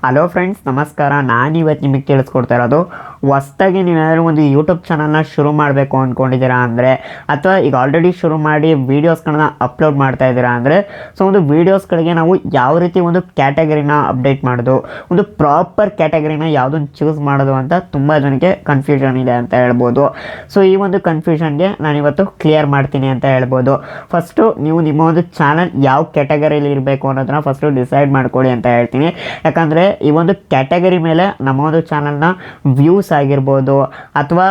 Hello friends, ನಮಸ್ಕಾರ. ನಾನಿವತ್ತು ನಿಮಗೆ ತಿಳಿಸ್ಕೊಡ್ತಾ ಇರೋದು, ಹೊಸ್ದಾಗಿ ನೀವೇನಾದರೂ ಒಂದು ಯೂಟ್ಯೂಬ್ ಚಾನಲ್ನ ಶುರು ಮಾಡಬೇಕು ಅಂದ್ಕೊಂಡಿದ್ದೀರಾ ಅಂದರೆ, ಅಥವಾ ಈಗ ಆಲ್ರೆಡಿ ಶುರು ಮಾಡಿ ವೀಡಿಯೋಸ್ಗಳನ್ನ ಅಪ್ಲೋಡ್ ಮಾಡ್ತಾ ಇದ್ದೀರಾ ಅಂದರೆ, ಸೊ ಒಂದು ವೀಡಿಯೋಸ್ಗಳಿಗೆ ನಾವು ಯಾವ ರೀತಿ ಒಂದು ಕ್ಯಾಟಗರಿನ ಅಪ್ಡೇಟ್ ಮಾಡೋದು, ಒಂದು ಪ್ರಾಪರ್ ಕ್ಯಾಟಗರಿನ ಯಾವುದನ್ನು ಚೂಸ್ ಮಾಡೋದು ಅಂತ ತುಂಬ ಜನಕ್ಕೆ ಕನ್ಫ್ಯೂಷನ್ ಇದೆ ಅಂತ ಹೇಳ್ಬೋದು. ಸೊ ಈ ಒಂದು ಕನ್ಫ್ಯೂಷನ್ಗೆ ನಾನಿವತ್ತು ಕ್ಲಿಯರ್ ಮಾಡ್ತೀನಿ ಅಂತ ಹೇಳ್ಬೋದು. ಫಸ್ಟು ನೀವು ನಿಮ್ಮ ಒಂದು ಚಾನಲ್ ಯಾವ ಕ್ಯಾಟಗರಿಯಲ್ಲಿ ಇರಬೇಕು ಅನ್ನೋದನ್ನ ಫಸ್ಟು ಡಿಸೈಡ್ ಮಾಡ್ಕೊಳ್ಳಿ ಅಂತ ಹೇಳ್ತೀನಿ. ಯಾಕಂದರೆ ಈ ಒಂದು ಕ್ಯಾಟಗರಿ ಮೇಲೆ ನಮ್ಮ ಒಂದು ಚಾನಲ್ನ ವ್ಯೂಸ್ ಆಗಿರ್ಬೋದು ಅಥವಾ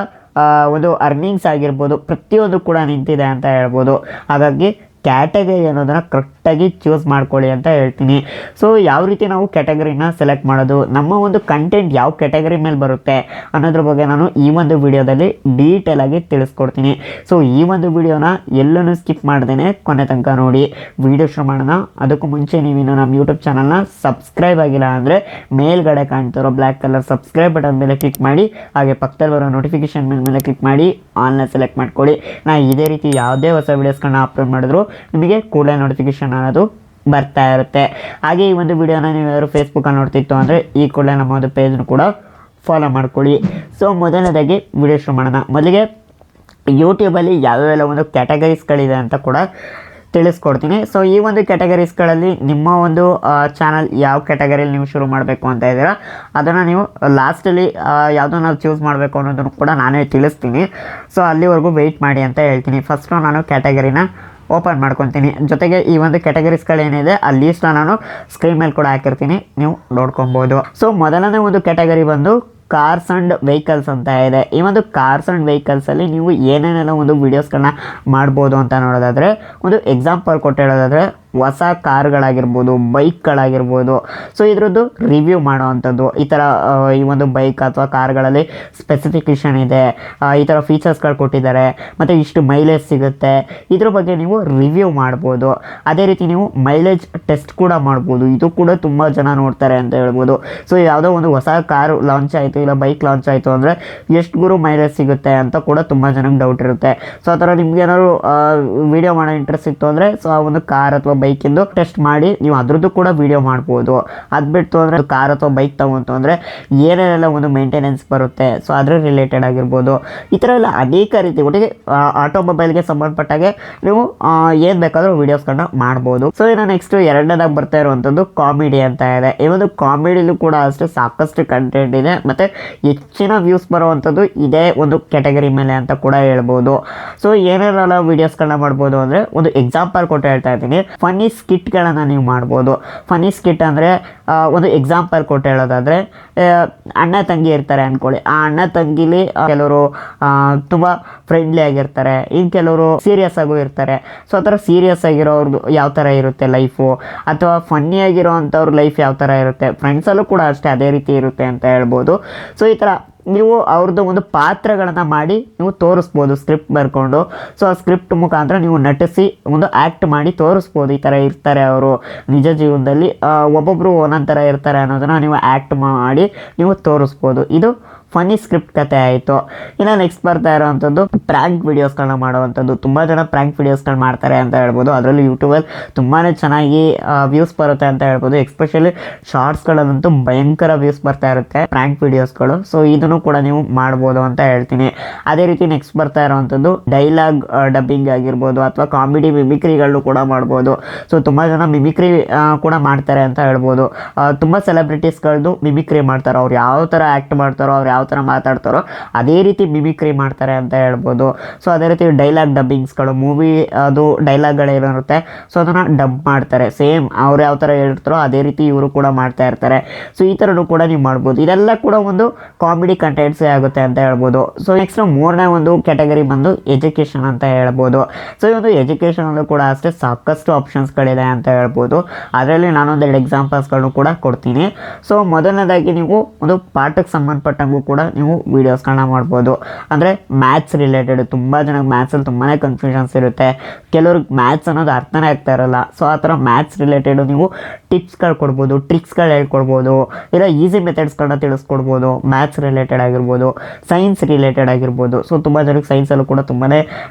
ಒಂದು ಅರ್ನಿಂಗ್ಸ್ ಆಗಿರ್ಬೋದು, ಪ್ರತಿಯೊಂದು ಕೂಡ ನಿಂತಿದೆ ಅಂತ ಹೇಳ್ಬೋದು. ಹಾಗಾಗಿ ಕ್ಯಾಟಗರಿ ಅನ್ನೋದನ್ನು ಕರೆಕ್ಟಾಗಿ ಚೂಸ್ ಮಾಡ್ಕೊಳ್ಳಿ ಅಂತ ಹೇಳ್ತೀನಿ. ಸೊ ಯಾವ ರೀತಿ ನಾವು ಕ್ಯಾಟಗರಿನ ಸೆಲೆಕ್ಟ್ ಮಾಡೋದು, ನಮ್ಮ ಒಂದು ಕಂಟೆಂಟ್ ಯಾವ ಕ್ಯಾಟಗರಿ ಮೇಲೆ ಬರುತ್ತೆ ಅನ್ನೋದ್ರ ಬಗ್ಗೆ ನಾನು ಈ ಒಂದು ವಿಡಿಯೋದಲ್ಲಿ ಡೀಟೇಲಾಗಿ ತಿಳಿಸ್ಕೊಡ್ತೀನಿ. ಸೊ ಈ ಒಂದು ವಿಡಿಯೋನ ಎಲ್ಲೂ ಸ್ಕಿಪ್ ಮಾಡ್ದೇನೆ ಕೊನೆ ತನಕ ನೋಡಿ. ವಿಡಿಯೋ ಶುರು ಮಾಡೋಣ. ಅದಕ್ಕೂ ಮುಂಚೆ ನೀವಿನ್ನು ನಮ್ಮ ಯೂಟ್ಯೂಬ್ ಚಾನಲ್ನ ಸಬ್ಸ್ಕ್ರೈಬ್ ಆಗಿಲ್ಲ ಅಂದರೆ ಮೇಲ್ಗಡೆ ಕಾಣ್ತಿರೋ ಬ್ಲ್ಯಾಕ್ ಕಲರ್ ಸಬ್ಸ್ಕ್ರೈಬ್ ಬಟನ್ ಮೇಲೆ ಕ್ಲಿಕ್ ಮಾಡಿ, ಹಾಗೆ ಪಕ್ಕದಲ್ಲಿ ಬರೋ ನೋಟಿಫಿಕೇಶನ್ ಮೇಲೆ ಕ್ಲಿಕ್ ಮಾಡಿ ಆಲ್ನ ಸೆಲೆಕ್ಟ್ ಮಾಡ್ಕೊಳ್ಳಿ. ನಾನು ಇದೇ ರೀತಿ ಯಾವುದೇ ಹೊಸ ವೀಡಿಯೋಸ್ಗಳನ್ನ ಅಪ್ಲೋಡ್ ಮಾಡಿದ್ರು ನಿಮಗೆ ಕೂಡಲೇ ನೋಟಿಫಿಕೇಶನ್ ಅನ್ನೋದು ಬರ್ತಾ ಇರುತ್ತೆ. ಹಾಗೆ ಈ ಒಂದು ವಿಡಿಯೋನ ನೀವ್ಯಾರು ಫೇಸ್ಬುಕ್ಕಲ್ಲಿ ನೋಡ್ತಿತ್ತು ಅಂದರೆ ಈ ಕೂಡಲೇ ನಮ್ಮ ಒಂದು ಪೇಜ್ನು ಕೂಡ ಫಾಲೋ ಮಾಡ್ಕೊಳ್ಳಿ. ಸೊ ಮೊದಲನೇದಾಗಿ ವಿಡಿಯೋ ಶುರು ಮಾಡೋಣ. ಮೊದಲಿಗೆ ಯೂಟ್ಯೂಬಲ್ಲಿ ಯಾವ್ಯಾವೆಲ್ಲ ಒಂದು ಕ್ಯಾಟಗರೀಸ್ಗಳಿದೆ ಅಂತ ಕೂಡ ತಿಳಿಸ್ಕೊಡ್ತೀನಿ. ಸೊ ಈ ಒಂದು ಕ್ಯಾಟಗರೀಸ್ಗಳಲ್ಲಿ ನಿಮ್ಮ ಒಂದು ಚಾನಲ್ ಯಾವ ಕ್ಯಾಟಗರಿಯಲ್ಲಿ ನೀವು ಶುರು ಮಾಡಬೇಕು ಅಂತ ಇದ್ದೀರಾ ಅದನ್ನು ನೀವು ಲಾಸ್ಟಲ್ಲಿ ಯಾವುದೋ ನಾವು ಚೂಸ್ ಮಾಡಬೇಕು ಅನ್ನೋದನ್ನು ಕೂಡ ನಾನೇ ತಿಳಿಸ್ತೀನಿ. ಸೊ ಅಲ್ಲಿವರೆಗೂ ವೆಯ್ಟ್ ಮಾಡಿ ಅಂತ ಹೇಳ್ತೀನಿ. ಫಸ್ಟು ನಾನು ಕ್ಯಾಟಗರಿನ ಓಪನ್ ಮಾಡ್ಕೊತೀನಿ. ಜೊತೆಗೆ ಈ ಒಂದು ಕ್ಯಾಟಗರೀಸ್ಗಳೇನಿದೆ ಆ ಲೀಸ್ಟ್ನ ನಾನು ಸ್ಕ್ರೀನ್ ಮೇಲೆ ಕೂಡ ಹಾಕಿರ್ತೀನಿ, ನೀವು ನೋಡ್ಕೊಬೋದು. ಸೊ ಮೊದಲನೇ ಒಂದು ಕ್ಯಾಟಗರಿ ಬಂದು ಕಾರ್ಸ್ ಆ್ಯಂಡ್ ವೆಹಿಕಲ್ಸ್ ಅಂತ ಇದೆ. ಈ ಒಂದು ಕಾರ್ಸ್ ಆ್ಯಂಡ್ ವೆಹಿಕಲ್ಸಲ್ಲಿ ನೀವು ಏನೇನೆಲ್ಲ ಒಂದು ವೀಡಿಯೋಸ್ಗಳನ್ನ ಮಾಡ್ಬೋದು ಅಂತ ನೋಡೋದಾದರೆ, ಒಂದು ಎಕ್ಸಾಂಪಲ್ ಕೊಟ್ಟು ಹೇಳೋದಾದರೆ ಹೊಸ ಕಾರ್ಗಳಾಗಿರ್ಬೋದು, ಬೈಕ್ಗಳಾಗಿರ್ಬೋದು. ಸೊ ಇದರದ್ದು ರಿವ್ಯೂ ಮಾಡೋ ಅಂಥದ್ದು, ಈ ಥರ ಈ ಒಂದು ಬೈಕ್ ಅಥವಾ ಕಾರ್ಗಳಲ್ಲಿ ಸ್ಪೆಸಿಫಿಕೇಷನ್ ಇದೆ, ಈ ಥರ ಫೀಚರ್ಸ್ಗಳು ಕೊಟ್ಟಿದ್ದಾರೆ, ಮತ್ತು ಇಷ್ಟು ಮೈಲೇಜ್ ಸಿಗುತ್ತೆ, ಇದ್ರ ಬಗ್ಗೆ ನೀವು ರಿವ್ಯೂ ಮಾಡ್ಬೋದು. ಅದೇ ರೀತಿ ನೀವು ಮೈಲೇಜ್ ಟೆಸ್ಟ್ ಕೂಡ ಮಾಡ್ಬೋದು. ಇದು ಕೂಡ ತುಂಬ ಜನ ನೋಡ್ತಾರೆ ಅಂತ ಹೇಳ್ಬೋದು. ಸೊ ಯಾವುದೋ ಒಂದು ಹೊಸ ಕಾರು ಲಾಂಚ್ ಆಯಿತು ಇಲ್ಲ ಬೈಕ್ ಲಾಂಚ್ ಆಯಿತು ಅಂದರೆ ಎಷ್ಟು ಗುರು ಮೈಲೇಜ್ ಸಿಗುತ್ತೆ ಅಂತ ಕೂಡ ತುಂಬ ಜನಕ್ಕೆ ಡೌಟ್ ಇರುತ್ತೆ. ಸೊ ಆ ಥರ ನಿಮ್ಗೆ ಏನಾದ್ರು ವೀಡಿಯೋ ಮಾಡೋ ಇಂಟ್ರೆಸ್ಟ್ ಇತ್ತು ಅಂದರೆ, ಸೊ ಆ ಒಂದು ಕಾರ್ ಅಥವಾ ಬೈಕಿಂದು ಟೆಸ್ಟ್ ಮಾಡಿ ನೀವು ಅದ್ರದ್ದು ಕೂಡ ವಿಡಿಯೋ ಮಾಡ್ಬೋದು. ಅದು ಬಿಟ್ಟು ಅಂದರೆ ಕಾರ್ ಅಥವಾ ಬೈಕ್ ತಗೊಂತು ಅಂದರೆ ಏನೇನೆಲ್ಲ ಒಂದು ಮೇಂಟೆನೆನ್ಸ್ ಬರುತ್ತೆ, ಸೊ ಅದ್ರ ರಿಲೇಟೆಡ್ ಆಗಿರ್ಬೋದು. ಈ ಥರ ಎಲ್ಲ ಅನೇಕ ರೀತಿ ಒಟ್ಟಿಗೆ ಆಟೋಮೊಬೈಲ್ಗೆ ಸಂಬಂಧಪಟ್ಟಾಗೆ ನೀವು ಏನು ಬೇಕಾದರೂ ವೀಡಿಯೋಸ್ಗಳನ್ನ ಮಾಡ್ಬೋದು. ಸೊ ಇನ್ನು ನೆಕ್ಸ್ಟ್ ಎರಡನೇದಾಗಿ ಬರ್ತಾ ಇರುವಂಥದ್ದು ಕಾಮಿಡಿ ಅಂತ ಇದೆ. ಈ ಒಂದು ಕಾಮಿಡಿಲೂ ಕೂಡ ಅಷ್ಟೇ ಸಾಕಷ್ಟು ಕಂಟೆಂಟ್ ಇದೆ, ಮತ್ತು ಹೆಚ್ಚಿನ ವ್ಯೂಸ್ ಬರುವಂಥದ್ದು ಇದೇ ಒಂದು ಕ್ಯಾಟಗರಿ ಮೇಲೆ ಅಂತ ಕೂಡ ಹೇಳ್ಬೋದು. ಸೊ ಏನೇನೆಲ್ಲ ವೀಡಿಯೋಸ್ಗಳನ್ನ ಮಾಡ್ಬೋದು ಅಂದರೆ, ಒಂದು ಎಕ್ಸಾಂಪಲ್ ಕೊಟ್ಟು ಹೇಳ್ತಾ ಇದ್ದೀನಿ. ಫನ್ನಿ ಸ್ಕಿಟ್ಗಳನ್ನು ನೀವು ಮಾಡ್ಬೋದು. ಫನ್ನಿ ಸ್ಕಿಟ್ ಅಂದರೆ ಒಂದು ಎಕ್ಸಾಂಪಲ್ ಕೊಟ್ಟು ಹೇಳೋದಾದರೆ, ಅಣ್ಣ ತಂಗಿ ಇರ್ತಾರೆ ಅಂದ್ಕೊಳ್ಳಿ. ಆ ಅಣ್ಣ ತಂಗಿಲಿ ಕೆಲವರು ತುಂಬ ಫ್ರೆಂಡ್ಲಿ ಆಗಿರ್ತಾರೆ, ಇನ್ನು ಕೆಲವರು ಸೀರಿಯಸ್ ಆಗೂ ಇರ್ತಾರೆ. ಸೊ ಆ ಥರ ಸೀರಿಯಸ್ ಆಗಿರೋರ್ದು ಯಾವ ಥರ ಇರುತ್ತೆ ಲೈಫು, ಅಥವಾ ಫನ್ನಿ ಆಗಿರೋ ಅಂಥವ್ರ ಲೈಫ್ ಯಾವ ಥರ ಇರುತ್ತೆ, ಫ್ರೆಂಡ್ಸಲ್ಲೂ ಕೂಡ ಅಷ್ಟೇ ಅದೇ ರೀತಿ ಇರುತ್ತೆ ಅಂತ ಹೇಳ್ಬೋದು. ಸೊ ಈ ಥರ ನೀವು ಅವ್ರದ್ದು ಒಂದು ಪಾತ್ರಗಳನ್ನು ಮಾಡಿ ನೀವು ತೋರಿಸ್ಬೋದು ಸ್ಕ್ರಿಪ್ಟ್ ಬರ್ಕೊಂಡು. ಸೊ ಆ ಸ್ಕ್ರಿಪ್ಟ್ ಮುಖಾಂತರ ನೀವು ನಟಿಸಿ ಒಂದು ಆ್ಯಕ್ಟ್ ಮಾಡಿ ತೋರಿಸ್ಬೋದು. ಈ ಥರ ಇರ್ತಾರೆ ಅವರು ನಿಜ ಜೀವನದಲ್ಲಿ, ಒಬ್ಬೊಬ್ಬರು ಒಂದೊಂದು ಥರ ಇರ್ತಾರೆ ಅನ್ನೋದನ್ನು ನೀವು ಆ್ಯಕ್ಟ್ ಮಾಡಿ ನೀವು ತೋರಿಸ್ಬೋದು. ಇದು ಫನ್ನಿ ಸ್ಕ್ರಿಪ್ಟ್ ಕತೆ ಆಯಿತು. ಇನ್ನು ನೆಕ್ಸ್ಟ್ ಬರ್ತಾ ಇರೋವಂಥದ್ದು ಪ್ರ್ಯಾಂಕ್ ವೀಡಿಯೋಸ್ಗಳನ್ನ ಮಾಡುವಂಥದ್ದು. ತುಂಬ ಜನ ಪ್ರ್ಯಾಂಕ್ ವೀಡಿಯೋಸ್ಗಳು ಮಾಡ್ತಾರೆ ಅಂತ ಹೇಳ್ಬೋದು. ಅದರಲ್ಲಿ ಯೂಟ್ಯೂಬಲ್ಲಿ ತುಂಬಾ ಚೆನ್ನಾಗಿ ವ್ಯೂಸ್ ಬರುತ್ತೆ ಅಂತ ಹೇಳ್ಬೋದು. ಎಸ್ಪೆಷಲಿ ಶಾರ್ಟ್ಸ್ಗಳಲ್ಲಂತೂ ಭಯಂಕರ ವ್ಯೂಸ್ ಬರ್ತಾ ಇರುತ್ತೆ ಪ್ರ್ಯಾಂಕ್ ವೀಡಿಯೋಸ್ಗಳು. ಸೊ ಇದನ್ನು ಕೂಡ ನೀವು ಮಾಡ್ಬೋದು ಅಂತ ಹೇಳ್ತೀನಿ. ಅದೇ ರೀತಿ ನೆಕ್ಸ್ಟ್ ಬರ್ತಾ ಇರೋವಂಥದ್ದು ಡೈಲಾಗ್ ಡಬ್ಬಿಂಗ್ ಆಗಿರ್ಬೋದು, ಅಥವಾ ಕಾಮಿಡಿ ಮಿಮಿಕ್ರಿಗಳನ್ನು ಕೂಡ ಮಾಡ್ಬೋದು. ಸೊ ತುಂಬ ಜನ ಮಿಮಿಕ್ರಿ ಕೂಡ ಮಾಡ್ತಾರೆ ಅಂತ ಹೇಳ್ಬೋದು. ತುಂಬ ಸೆಲೆಬ್ರಿಟೀಸ್ಗಳದ್ದು ಮಿಮಿಕ್ರಿ ಮಾಡ್ತಾರೆ. ಅವ್ರು ಯಾವ ಥರ ಆ್ಯಕ್ಟ್ ಮಾಡ್ತಾರೋ, ಅವ್ರು ಯಾವ ಥರ ಮಾತಾಡ್ತಾರೋ ಅದೇ ರೀತಿ ಮಿಮಿಕ್ರಿ ಮಾಡ್ತಾರೆ ಅಂತ ಹೇಳ್ಬೋದು. ಸೊ ಅದೇ ರೀತಿ ಡೈಲಾಗ್ ಡಬ್ಬಿಂಗ್ಸ್ಗಳು, ಮೂವಿ ಅದು ಡೈಲಾಗ್ಗಳೇನಿರುತ್ತೆ ಸೊ ಅದನ್ನು ಡಬ್ ಮಾಡ್ತಾರೆ. ಸೇಮ್ ಅವ್ರು ಯಾವ ಥರ ಹೇಳ್ತಾರೋ ಅದೇ ರೀತಿ ಇವರು ಕೂಡ ಮಾಡ್ತಾ ಇರ್ತಾರೆ. ಸೊ ಈ ಥರನೂ ಕೂಡ ನೀವು ಮಾಡ್ಬೋದು. ಇದೆಲ್ಲ ಕೂಡ ಒಂದು ಕಾಮಿಡಿ ಕಂಟೆಂಟ್ಸೇ ಆಗುತ್ತೆ ಅಂತ ಹೇಳ್ಬೋದು. ಸೊ ನೆಕ್ಸ್ಟ್ ಮೂರನೇ ಒಂದು ಕ್ಯಾಟಗರಿ ಬಂದು ಎಜುಕೇಷನ್ ಅಂತ ಹೇಳ್ಬೋದು. ಸೊ ಈ ಒಂದು ಎಜುಕೇಷನಲ್ಲೂ ಕೂಡ ಅಷ್ಟೇ ಸಾಕಷ್ಟು ಆಪ್ಷನ್ಸ್ಗಳಿದೆ ಅಂತ ಹೇಳ್ಬೋದು. ಅದರಲ್ಲಿ ನಾನೊಂದೆರಡು ಎಕ್ಸಾಂಪಲ್ಸ್ಗಳನ್ನು ಕೂಡ ಕೊಡ್ತೀನಿ. ಸೊ ಮೊದಲನೇದಾಗಿ ನೀವು ಒಂದು ಪಾಠಕ್ಕೆ ಸಂಬಂಧಪಟ್ಟಂಗೂ ಕೂಡ ಕೂಡ ನೀವು ವೀಡಿಯೋಸ್ಗಳನ್ನ ಮಾಡ್ಬೋದು. ಅಂದರೆ ಮ್ಯಾಥ್ಸ್ ರಿಲೇಟೆಡ್ ತುಂಬ ಜನಕ್ಕೆ ಮ್ಯಾಥ್ಸಲ್ಲಿ ತುಂಬಾ ಕನ್ಫ್ಯೂಷನ್ಸ್ ಇರುತ್ತೆ, ಕೆಲವ್ರಿಗೆ ಮ್ಯಾಥ್ಸ್ ಅನ್ನೋದು ಅರ್ಥನೇ ಆಗ್ತಾ ಇರಲ್ಲ. ಸೊ ಆ ಥರ ಮ್ಯಾಥ್ಸ್ ರಿಲೇಟೆಡು ನೀವು ಟಿಪ್ಸ್ಗಳು ಕೊಡ್ಬೋದು, ಟ್ರಿಕ್ಸ್ಗಳು ಹೇಳ್ಕೊಡ್ಬೋದು, ಇಲ್ಲ ಈಸಿ ಮೆಥಡ್ಸ್ಗಳನ್ನ ತಿಳಿಸ್ಕೊಡ್ಬೋದು. ಮ್ಯಾಥ್ಸ್ ರಿಲೇಟೆಡ್ ಆಗಿರ್ಬೋದು, ಸೈನ್ಸ್ ರಿಲೇಟೆಡ್ ಆಗಿರ್ಬೋದು. ಸೊ ತುಂಬ ಜನಕ್ಕೆ ಸೈನ್ಸಲ್ಲೂ ಕೂಡ ತುಂಬಾ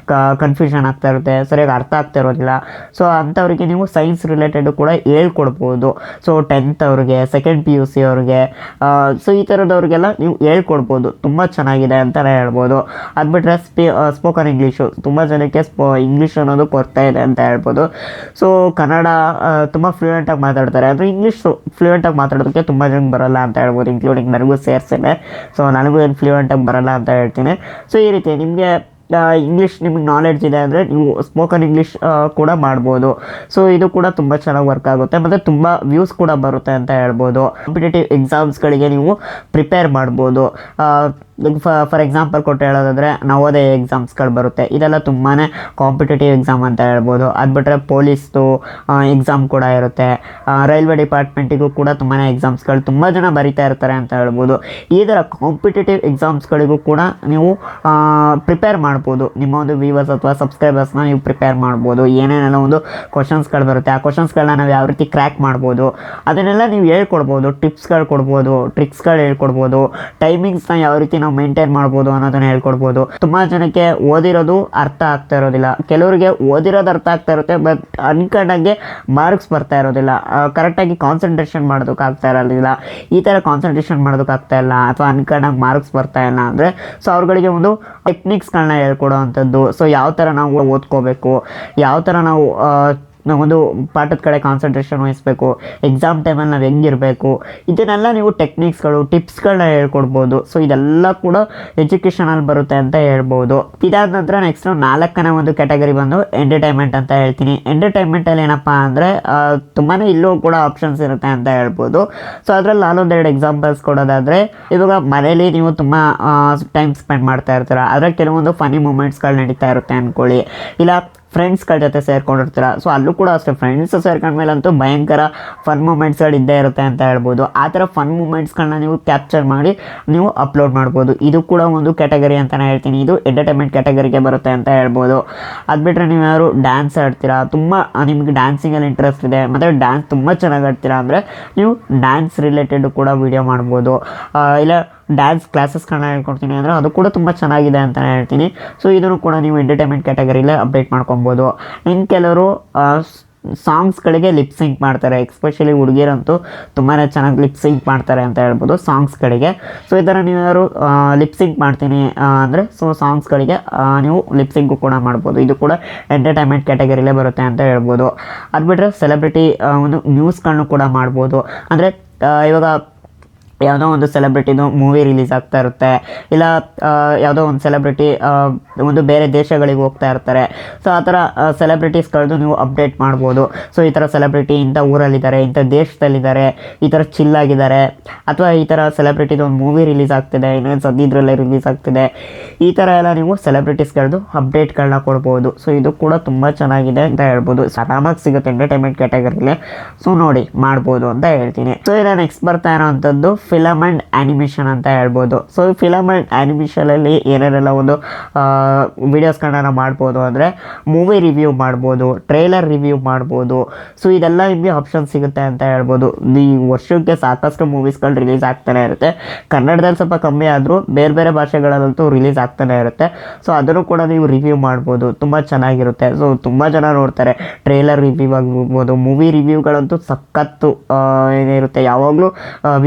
ಕನ್ಫ್ಯೂಷನ್ ಆಗ್ತಾ ಇರುತ್ತೆ, ಸರಿಯಾಗಿ ಅರ್ಥ ಆಗ್ತಾ ಇರೋದಿಲ್ಲ. ಸೊ ಅಂಥವ್ರಿಗೆ ನೀವು ಸೈನ್ಸ್ ರಿಲೇಟೆಡ್ ಕೂಡ ಹೇಳ್ಕೊಡ್ಬೋದು. ಸೊ 10th ಅವ್ರಿಗೆ, ಸೆಕೆಂಡ್ PUC ಅವ್ರಿಗೆ, ಸೊ ಈ ಥರದವ್ರಿಗೆಲ್ಲ ನೀವು ಹೇಳ್ಕೊಡ್ಬೋದು. ತುಂಬ ಚೆನ್ನಾಗಿದೆ ಅಂತಲೇ ಹೇಳ್ಬೋದು. ಅದು ಬಿಟ್ಟರೆ ಸ್ಪೋಕನ್ ಇಂಗ್ಲೀಷು, ತುಂಬ ಜನಕ್ಕೆ ಇಂಗ್ಲೀಷ್ ಅನ್ನೋದು ಕೊರತೆ ಇದೆ ಅಂತ ಹೇಳ್ಬೋದು. ಸೊ ಕನ್ನಡ ತುಂಬ ಫ್ಲೂಯೆಂಟಾಗಿ ಮಾತಾಡ್ತಾರೆ, ಆದರೆ ಇಂಗ್ಲೀಷು ಫ್ಲೂಯೆಂಟಾಗಿ ಮಾತಾಡೋದಕ್ಕೆ ತುಂಬ ಜನಕ್ಕೆ ಬರೋಲ್ಲ ಅಂತ ಹೇಳ್ಬೋದು, ಇನ್ಕ್ಲೂಡಿಂಗ್ ನನಗೂ ಸೇರಿಸಿದೆ. ಸೊ ನನಗೂ ಏನು ಫ್ಲೂಯೆಂಟಾಗಿ ಬರೋಲ್ಲ ಅಂತ ಹೇಳ್ತೀನಿ. ಸೊ ಈ ರೀತಿ ನಿಮಗೆ ಇಂಗ್ಲೀಷ್ ನಿಮಗೆ ನಾಲೆಡ್ಜ್ ಇದೆ ಅಂದರೆ ನೀವು ಸ್ಪೋಕನ್ ಇಂಗ್ಲೀಷ್ ಕೂಡ ಮಾಡ್ಬೋದು. ಸೊ ಇದು ಕೂಡ ತುಂಬ ಚೆನ್ನಾಗಿ ವರ್ಕ್ ಆಗುತ್ತೆ, ಮತ್ತು ತುಂಬ ವ್ಯೂಸ್ ಕೂಡ ಬರುತ್ತೆ ಅಂತ ಹೇಳ್ಬೋದು. ಕಾಂಪಿಟೇಟಿವ್ ಎಕ್ಸಾಮ್ಸ್ಗಳಿಗೆ ನೀವು ಪ್ರಿಪೇರ್ ಮಾಡ್ಬೋದು. ಫಾರ್ ಎಕ್ಸಾಂಪಲ್ ಕೊಟ್ಟು ಹೇಳೋದಾದರೆ ನವೋದಯ ಎಕ್ಸಾಮ್ಸ್ಗಳು ಬರುತ್ತೆ, ಇದೆಲ್ಲ ತುಂಬಾ ಕಾಂಪಿಟೇಟಿವ್ ಎಕ್ಸಾಮ್ ಅಂತ ಹೇಳ್ಬೋದು. ಅದು ಬಿಟ್ಟರೆ ಪೊಲೀಸ್ದು ಎಕ್ಸಾಮ್ ಕೂಡ ಇರುತ್ತೆ, ರೈಲ್ವೆ ಡಿಪಾರ್ಟ್ಮೆಂಟಿಗೂ ಕೂಡ ತುಂಬಾ ಎಕ್ಸಾಮ್ಸ್ಗಳು ತುಂಬ ಜನ ಬರಿತಾ ಇರ್ತಾರೆ ಅಂತ ಹೇಳ್ಬೋದು. ಈ ಥರ ಕಾಂಪಿಟೇಟಿವ್ ಎಕ್ಸಾಮ್ಸ್ಗಳಿಗೂ ಕೂಡ ನೀವು ಪ್ರಿಪೇರ್ ಮಾಡ್ಬೋದು. ನಿಮ್ಮ ಒಂದು ವ್ಯೂವರ್ಸ್ ಅಥವಾ ಸಬ್ಸ್ಕ್ರೈಬರ್ಸ್ನ ನೀವು ಪ್ರಿಪೇರ್ ಮಾಡ್ಬೋದು. ಏನೇನೆಲ್ಲ ಒಂದು ಕ್ವಶನ್ಸ್ಗಳು ಬರುತ್ತೆ, ಆ ಕ್ವಶನ್ಸ್ಗಳನ್ನ ನಾವು ಯಾವ ರೀತಿ ಕ್ರ್ಯಾಕ್ ಮಾಡ್ಬೋದು ಅದನ್ನೆಲ್ಲ ನೀವು ಹೇಳ್ಕೊಡ್ಬೋದು. ಟಿಪ್ಸ್ಗಳು ಕೊಡ್ಬೋದು, ಟ್ರಿಕ್ಸ್ಗಳು ಹೇಳ್ಕೊಡ್ಬೋದು, ಟೈಮಿಂಗ್ಸ್ನ ಯಾವ ರೀತಿ ನಾವು ಮೇಂಟೈನ್ ಮಾಡ್ಬೋದು ಅನ್ನೋದನ್ನ ಹೇಳ್ಕೊಡ್ಬೋದು. ತುಂಬ ಜನಕ್ಕೆ ಓದಿರೋದು ಅರ್ಥ ಆಗ್ತಾ ಇರೋದಿಲ್ಲ, ಕೆಲವರಿಗೆ ಓದಿರೋದು ಅರ್ಥ ಆಗ್ತಾ ಇರುತ್ತೆ, ಬಟ್ ಅನ್ಕೊಂಡಂಗೆ ಮಾರ್ಕ್ಸ್ ಬರ್ತಾ ಇರೋದಿಲ್ಲ, ಕರೆಕ್ಟಾಗಿ ಕಾನ್ಸಂಟ್ರೇಷನ್ ಮಾಡೋದಕ್ಕಾಗ್ತಾ ಇರೋದಿಲ್ಲ. ಈ ಥರ ಕಾನ್ಸಂಟ್ರೇಷನ್ ಮಾಡೋದಕ್ಕಾಗ್ತಾ ಇಲ್ಲ ಅಥವಾ ಅನ್ಕೊಂಡಂಗೆ ಮಾರ್ಕ್ಸ್ ಬರ್ತಾ ಇಲ್ಲ ಅಂದರೆ ಸೊ ಅವ್ರುಗಳಿಗೆ ಒಂದು ಟೆಕ್ನಿಕ್ಸ್ಗಳನ್ನ ಹೇಳ್ಕೊಡೋ ಅಂಥದ್ದು. ಸೊ ಯಾವ ಥರ ನಾವು ಓದ್ಕೋಬೇಕು, ಯಾವ ಥರ ನಾವು ಒಂದು ಪಾಠದ ಕಡೆ ಕಾನ್ಸಂಟ್ರೇಷನ್ ವಹಿಸಬೇಕು, ಎಕ್ಸಾಮ್ ಟೈಮಲ್ಲಿ ನಾವು ಹೆಂಗಿರಬೇಕು, ಇದನ್ನೆಲ್ಲ ನೀವು ಟೆಕ್ನಿಕ್ಸ್ಗಳು, ಟಿಪ್ಸ್ಗಳನ್ನ ಹೇಳ್ಕೊಡ್ಬೋದು. ಸೊ ಇದೆಲ್ಲ ಕೂಡ ಎಜುಕೇಷನಲ್ಲಿ ಬರುತ್ತೆ ಅಂತ ಹೇಳ್ಬೋದು. ಇದಾದ ನಂತರ ನೆಕ್ಸ್ಟ್ 4ನೇ ಒಂದು ಕ್ಯಾಟಗರಿ ಬಂದು ಎಂಟರ್ಟೈನ್ಮೆಂಟ್ ಅಂತ ಹೇಳ್ತೀನಿ. ಎಂಟರ್ಟೈನ್ಮೆಂಟಲ್ಲಿ ಏನಪ್ಪ ಅಂದರೆ ತುಂಬಾ ಇಲ್ಲೂ ಕೂಡ ಆಪ್ಷನ್ಸ್ ಇರುತ್ತೆ ಅಂತ ಹೇಳ್ಬೋದು. ಸೊ ಅದರಲ್ಲಿ ನಾನೊಂದೆರಡು ಎಕ್ಸಾಂಪಲ್ಸ್ ಕೊಡೋದಾದರೆ, ಇವಾಗ ಮನೇಲಿ ನೀವು ತುಂಬ ಟೈಮ್ ಸ್ಪೆಂಡ್ ಮಾಡ್ತಾ ಇರ್ತೀರ, ಅದರಲ್ಲಿ ಕೆಲವೊಂದು ಫನಿ ಮೂಮೆಂಟ್ಸ್ಗಳು ನಡೀತಾ ಇರುತ್ತೆ ಅಂದ್ಕೊಳ್ಳಿ, ಇಲ್ಲ ಫ್ರೆಂಡ್ಸ್ಗಳ ಜೊತೆ ಸೇರ್ಕೊಂಡಿರ್ತೀರ. ಸೊ ಅಲ್ಲೂ ಕೂಡ ಅಷ್ಟೇ, ಫ್ರೆಂಡ್ಸ್ ಸೇರ್ಕೊಂಡ್ಮೇಲಂತೂ ಭಯಂಕರ ಫನ್ ಮೂಮೆಂಟ್ಸ್ಗಳು ಇದ್ದೇ ಇರುತ್ತೆ ಅಂತ ಹೇಳ್ಬೋದು. ಆ ಥರ ಫನ್ ಮೂಮೆಂಟ್ಸ್ಗಳನ್ನ ನೀವು ಕ್ಯಾಪ್ಚರ್ ಮಾಡಿ ನೀವು ಅಪ್ಲೋಡ್ ಮಾಡ್ಬೋದು. ಇದು ಕೂಡ ಒಂದು ಕ್ಯಾಟಗರಿ ಅಂತಲೇ ಹೇಳ್ತೀನಿ, ಇದು ಎಂಟರ್ಟೈನ್ಮೆಂಟ್ ಕ್ಯಾಟಗರಿಗೆ ಬರುತ್ತೆ ಅಂತ ಹೇಳ್ಬೋದು. ಅದು ಬಿಟ್ಟರೆ ನೀವು ಯಾರು ಡ್ಯಾನ್ಸ್ ಆಡ್ತೀರಾ, ತುಂಬ ನಿಮಗೆ ಡ್ಯಾನ್ಸಿಂಗಲ್ಲಿ ಇಂಟ್ರೆಸ್ಟ್ ಇದೆ ಮತ್ತು ಡ್ಯಾನ್ಸ್ ತುಂಬ ಚೆನ್ನಾಗಿ ಆಡ್ತೀರಾ ಅಂದರೆ ನೀವು ಡ್ಯಾನ್ಸ್ ರಿಲೇಟೆಡ್ ಕೂಡ ವೀಡಿಯೋ ಮಾಡ್ಬೋದು. ಇಲ್ಲ ಡ್ಯಾನ್ಸ್ ಕ್ಲಾಸಸ್ಗಳನ್ನ ಹೇಳ್ಕೊಡ್ತೀನಿ ಅಂದರೆ ಅದು ಕೂಡ ತುಂಬ ಚೆನ್ನಾಗಿದೆ ಅಂತಲೇ ಹೇಳ್ತೀನಿ. ಸೊ ಇದನ್ನು ಕೂಡ ನೀವು ಎಂಟರ್ಟೈನ್ಮೆಂಟ್ ಕ್ಯಾಟಗರಿಲೇ ಅಪ್ಡೇಟ್ ಮಾಡ್ಕೊಬೋದು. ಇನ್ನು ಕೆಲವರು ಸಾಂಗ್ಸ್ಗಳಿಗೆ ಲಿಪ್ ಸಿಂಕ್ ಮಾಡ್ತಾರೆ, ಎಸ್ಪೆಷಲಿ ಹುಡುಗಿಯರಂತೂ ತುಂಬಾ ಚೆನ್ನಾಗಿ ಲಿಪ್ ಸಿಂಕ್ ಮಾಡ್ತಾರೆ ಅಂತ ಹೇಳ್ಬೋದು ಸಾಂಗ್ಸ್ಗಳಿಗೆ. ಸೊ ಈ ಥರ ನೀವು ಯಾರು ಲಿಪ್ ಸಿಂಕ್ ಮಾಡ್ತೀನಿ ಅಂದರೆ ಸೊ ಸಾಂಗ್ಸ್ಗಳಿಗೆ ನೀವು ಲಿಪ್ ಸಿಂಕು ಕೂಡ ಮಾಡ್ಬೋದು. ಇದು ಕೂಡ ಎಂಟರ್ಟೈನ್ಮೆಂಟ್ ಕ್ಯಾಟಗರಿಲೇ ಬರುತ್ತೆ ಅಂತ ಹೇಳ್ಬೋದು. ಅದು ಬಿಟ್ಟರೆ ಸೆಲೆಬ್ರಿಟಿ ಒಂದು ನ್ಯೂಸ್ಗಳನ್ನೂ ಕೂಡ ಮಾಡ್ಬೋದು. ಅಂದರೆ ಇವಾಗ ಯಾವುದೋ ಒಂದು ಸೆಲೆಬ್ರಿಟಿದು ಮೂವಿ ರಿಲೀಸ್ ಆಗ್ತಾ ಇರುತ್ತೆ, ಇಲ್ಲ ಯಾವುದೋ ಒಂದು ಸೆಲೆಬ್ರಿಟಿ ಒಂದು ಬೇರೆ ದೇಶಗಳಿಗೆ ಹೋಗ್ತಾ ಇರ್ತಾರೆ. ಸೊ ಆ ಥರ ಸೆಲೆಬ್ರಿಟೀಸ್ಗಳದ್ದು ನೀವು ಅಪ್ಡೇಟ್ ಮಾಡ್ಬೋದು. ಸೊ ಈ ಥರ ಸೆಲೆಬ್ರಿಟಿ ಇಂಥ ಊರಲ್ಲಿದ್ದಾರೆ, ಇಂಥ ದೇಶದಲ್ಲಿದ್ದಾರೆ, ಈ ಥರ ಚಿಲ್ಲಾಗಿದ್ದಾರೆ, ಅಥವಾ ಈ ಥರ ಸೆಲೆಬ್ರಿಟಿದು ಒಂದು ಮೂವಿ ರಿಲೀಸ್ ಆಗ್ತಿದೆ, ಇನ್ನೊಂದು ಸದ್ಯದ್ರಲ್ಲೇ ರಿಲೀಸ್ ಆಗ್ತಿದೆ, ಈ ಥರ ಎಲ್ಲ ನೀವು ಸೆಲೆಬ್ರಿಟೀಸ್ಗಳದ್ದು ಅಪ್ಡೇಟ್ಗಳನ್ನ ಕೊಡ್ಬೋದು. ಸೊ ಇದು ಕೂಡ ತುಂಬ ಚೆನ್ನಾಗಿದೆ ಅಂತ ಹೇಳ್ಬೋದು, ಆರಾಮಾಗಿ ಸಿಗುತ್ತೆ ಎಂಟರ್ಟೈನ್ಮೆಂಟ್ ಕ್ಯಾಟಗರಿಲಿ. ಸೊ ನೋಡಿ ಮಾಡ್ಬೋದು ಅಂತ ಹೇಳ್ತೀನಿ. ಸೊ ಇನ್ನು ನೆಕ್ಸ್ಟ್ ಬರ್ತಾ ಇರೋವಂಥದ್ದು ಫಿಲಮ್ ಆ್ಯಂಡ್ ಆ್ಯನಿಮೇಷನ್ ಅಂತ ಹೇಳ್ಬೋದು. ಸೊ ಫಿಲಮ್ ಆ್ಯಂಡ್ ಆ್ಯನಿಮೇಷನಲ್ಲಿ ಏನೇನೆಲ್ಲ ಒಂದು ವೀಡಿಯೋಸ್ಗಳನ್ನ ನಾವು ಮಾಡ್ಬೋದು ಅಂದರೆ ಮೂವಿ ರಿವ್ಯೂ ಮಾಡ್ಬೋದು, ಟ್ರೇಲರ್ ರಿವ್ಯೂ ಮಾಡ್ಬೋದು. ಸೊ ಇದೆಲ್ಲ ನಿಮಗೆ ಆಪ್ಷನ್ ಸಿಗುತ್ತೆ ಅಂತ ಹೇಳ್ಬೋದು. ಈ ವರ್ಷಕ್ಕೆ ಸಾಕಷ್ಟು ಮೂವೀಸ್ಗಳು ರಿಲೀಸ್ ಆಗ್ತಾನೆ ಇರುತ್ತೆ, ಕನ್ನಡದಲ್ಲಿ ಸ್ವಲ್ಪ ಕಮ್ಮಿ ಆದರೂ ಬೇರೆ ಬೇರೆ ಭಾಷೆಗಳಲ್ಲಂತೂ ರಿಲೀಸ್ ಆಗ್ತಾನೆ ಇರುತ್ತೆ. ಸೊ ಅದನ್ನು ಕೂಡ ನೀವು ರಿವ್ಯೂ ಮಾಡ್ಬೋದು, ತುಂಬ ಚೆನ್ನಾಗಿರುತ್ತೆ. ಸೊ ತುಂಬ ಜನ ನೋಡ್ತಾರೆ ಟ್ರೇಲರ್ ರಿವ್ಯೂ ಆಗಿರ್ಬೋದು, ಮೂವಿ ರಿವ್ಯೂಗಳಂತೂ ಸಖತ್ತು ಏನಿರುತ್ತೆ, ಯಾವಾಗಲೂ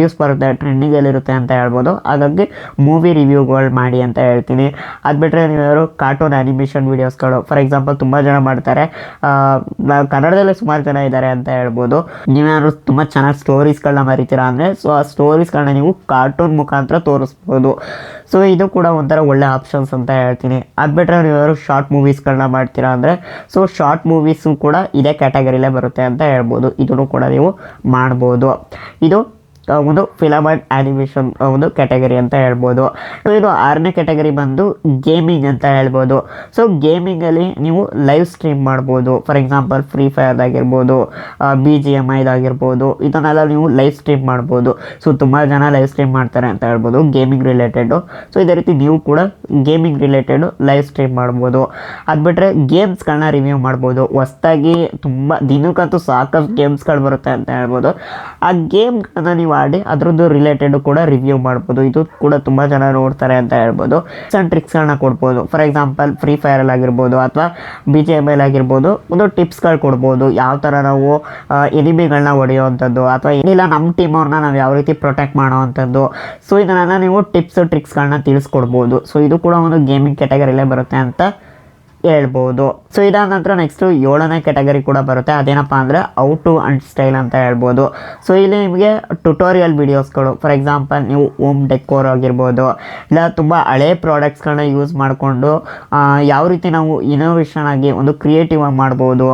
ವ್ಯೂಸ್ ಬರುತ್ತೆ, ಟ್ರೆಂಡಿಂಗಲ್ಲಿರುತ್ತೆ ಅಂತ ಹೇಳ್ಬೋದು. ಹಾಗಾಗಿ ಮೂವಿ ರಿವ್ಯೂಗಳು ಮಾಡಿ ಅಂತ ಹೇಳ್ತೀನಿ. ಅದು ಬಿಟ್ಟರೆ ನೀವ್ಯಾರು ಕಾರ್ಟೂನ್ ಆ್ಯನಿಮೇಷನ್ ವೀಡಿಯೋಸ್ಗಳು, ಫಾರ್ ಎಕ್ಸಾಂಪಲ್ ತುಂಬ ಜನ ಮಾಡ್ತಾರೆ, ಕನ್ನಡದಲ್ಲೇ ಸುಮಾರು ಜನ ಇದ್ದಾರೆ ಅಂತ ಹೇಳ್ಬೋದು. ನೀವ್ಯಾರು ತುಂಬ ಚೆನ್ನಾಗಿ ಸ್ಟೋರೀಸ್ಗಳನ್ನ ಮರಿತೀರಾ ಅಂದರೆ ಸೊ ಆ ಸ್ಟೋರೀಸ್ಗಳನ್ನ ನೀವು ಕಾರ್ಟೂನ್ ಮುಖಾಂತರ ತೋರಿಸ್ಬೋದು. ಸೊ ಇದು ಕೂಡ ಒಂಥರ ಒಳ್ಳೆ ಆಪ್ಷನ್ಸ್ ಅಂತ ಹೇಳ್ತೀನಿ. ಅದು ಬಿಟ್ಟರೆ ನೀವ್ಯಾರು ಶಾರ್ಟ್ ಮೂವೀಸ್ಗಳನ್ನ ಮಾಡ್ತೀರಾ ಅಂದರೆ ಸೊ ಶಾರ್ಟ್ ಮೂವೀಸು ಕೂಡ ಇದೇ ಕ್ಯಾಟಗರಿಲೇ ಬರುತ್ತೆ ಅಂತ ಹೇಳ್ಬೋದು. ಇದನ್ನು ಕೂಡ ನೀವು ಮಾಡ್ಬೋದು. ಇದು ಒಂದು ಫಿಲಮ್ ಆ್ಯಂಡ್ ಆ್ಯನಿಮೇಷನ್ ಒಂದು ಕ್ಯಾಟಗರಿ ಅಂತ ಹೇಳ್ಬೋದು. ಸೊ ಇದು 6ನೇ ಕ್ಯಾಟಗರಿ ಬಂದು ಗೇಮಿಂಗ್ ಅಂತ ಹೇಳ್ಬೋದು. ಸೊ ಗೇಮಿಂಗಲ್ಲಿ ನೀವು ಲೈವ್ ಸ್ಟ್ರೀಮ್ ಮಾಡ್ಬೋದು. ಫಾರ್ ಎಕ್ಸಾಂಪಲ್ ಫ್ರೀ ಫೈರ್ದಾಗಿರ್ಬೋದು, BGMI ಇದನ್ನೆಲ್ಲ ನೀವು ಲೈವ್ ಸ್ಟ್ರೀಮ್ ಮಾಡ್ಬೋದು. ಸೊ ತುಂಬ ಜನ ಲೈವ್ ಸ್ಟ್ರೀಮ್ ಮಾಡ್ತಾರೆ ಅಂತ ಹೇಳ್ಬೋದು ಗೇಮಿಂಗ್ ರಿಲೇಟೆಡು. ಸೊ ಇದೇ ರೀತಿ ನೀವು ಕೂಡ ಗೇಮಿಂಗ್ ರಿಲೇಟೆಡು ಲೈವ್ ಸ್ಟ್ರೀಮ್ ಮಾಡ್ಬೋದು. ಅದು ಬಿಟ್ಟರೆ ಗೇಮ್ಸ್ಗಳನ್ನ ರಿವ್ಯೂ ಮಾಡ್ಬೋದು. ಹೊಸ್ದಾಗಿ ತುಂಬ ದಿನಕ್ಕಂತೂ ಸಾಕಷ್ಟು ಗೇಮ್ಸ್ಗಳು ಬರುತ್ತೆ ಅಂತ ಹೇಳ್ಬೋದು. ಆ ಗೇಮ್ಗಳನ್ನ ನೀವು ಆಡಿ ಅದರದ್ದು ರಿಲೇಟೆಡು ಕೂಡ ರಿವ್ಯೂ ಮಾಡ್ಬೋದು. ಇದು ಕೂಡ ತುಂಬ ಜನ ನೋಡ್ತಾರೆ ಅಂತ ಹೇಳ್ಬೋದು. ಸಣ್ಣ ಟ್ರಿಕ್ಸ್ಗಳನ್ನ ಕೊಡ್ಬೋದು. ಫಾರ್ ಎಕ್ಸಾಂಪಲ್ ಫ್ರೀ ಫೈರಲ್ಲಿ ಆಗಿರ್ಬೋದು ಅಥವಾ BGMI ಆಗಿರ್ಬೋದು, ಒಂದು ಟಿಪ್ಸ್ಗಳು ಕೊಡ್ಬೋದು. ಯಾವ ಥರ ನಾವು ಎನಿಮಿಗಳನ್ನ ಹೊಡೆಯೋವಂಥದ್ದು ಅಥವಾ ಏನಿಲ್ಲ ನಮ್ಮ ಟೀಮ್ ಅವ್ರನ್ನ ನಾವು ಯಾವ ರೀತಿ ಪ್ರೊಟೆಕ್ಟ್ ಮಾಡೋವಂಥದ್ದು. ಸೊ ಇದನ್ನೆಲ್ಲ ನೀವು ಟಿಪ್ಸ್ ಟ್ರಿಕ್ಸ್ಗಳನ್ನ ತಿಳಿಸ್ಕೊಡ್ಬೋದು. ಸೊ ಇದು ಕೂಡ ಒಂದು ಗೇಮಿಂಗ್ ಕ್ಯಾಟಗರಿಲೇ ಬರುತ್ತೆ ಅಂತ ಹೇಳ್ಬೋದು. ಸೊ ಇದಾದ ನಂತರ ನೆಕ್ಸ್ಟು 7ನೇ ಕ್ಯಾಟಗರಿ ಕೂಡ ಬರುತ್ತೆ. ಅದೇನಪ್ಪ ಅಂದರೆ ಹೌ ಟು ಅಂಡ್ ಸ್ಟೈಲ್ ಅಂತ ಹೇಳ್ಬೋದು. ಸೊ ಇಲ್ಲಿ ನಿಮಗೆ ಟ್ಯುಟೋರಿಯಲ್ ವೀಡಿಯೋಸ್ಗಳು, ಫಾರ್ ಎಕ್ಸಾಂಪಲ್ ನೀವು ಹೋಮ್ ಡೆಕೋರ್ ಆಗಿರ್ಬೋದು, ಇಲ್ಲ ತುಂಬ ಹಳೆ ಪ್ರಾಡಕ್ಟ್ಸ್ಗಳನ್ನ ಯೂಸ್ ಮಾಡಿಕೊಂಡು ಯಾವ ರೀತಿ ನಾವು ಇನೋವೇಷನ್ ಆಗಿ ಒಂದು ಕ್ರಿಯೇಟಿವ್ ಆಗಿ ಮಾಡ್ಬೋದು,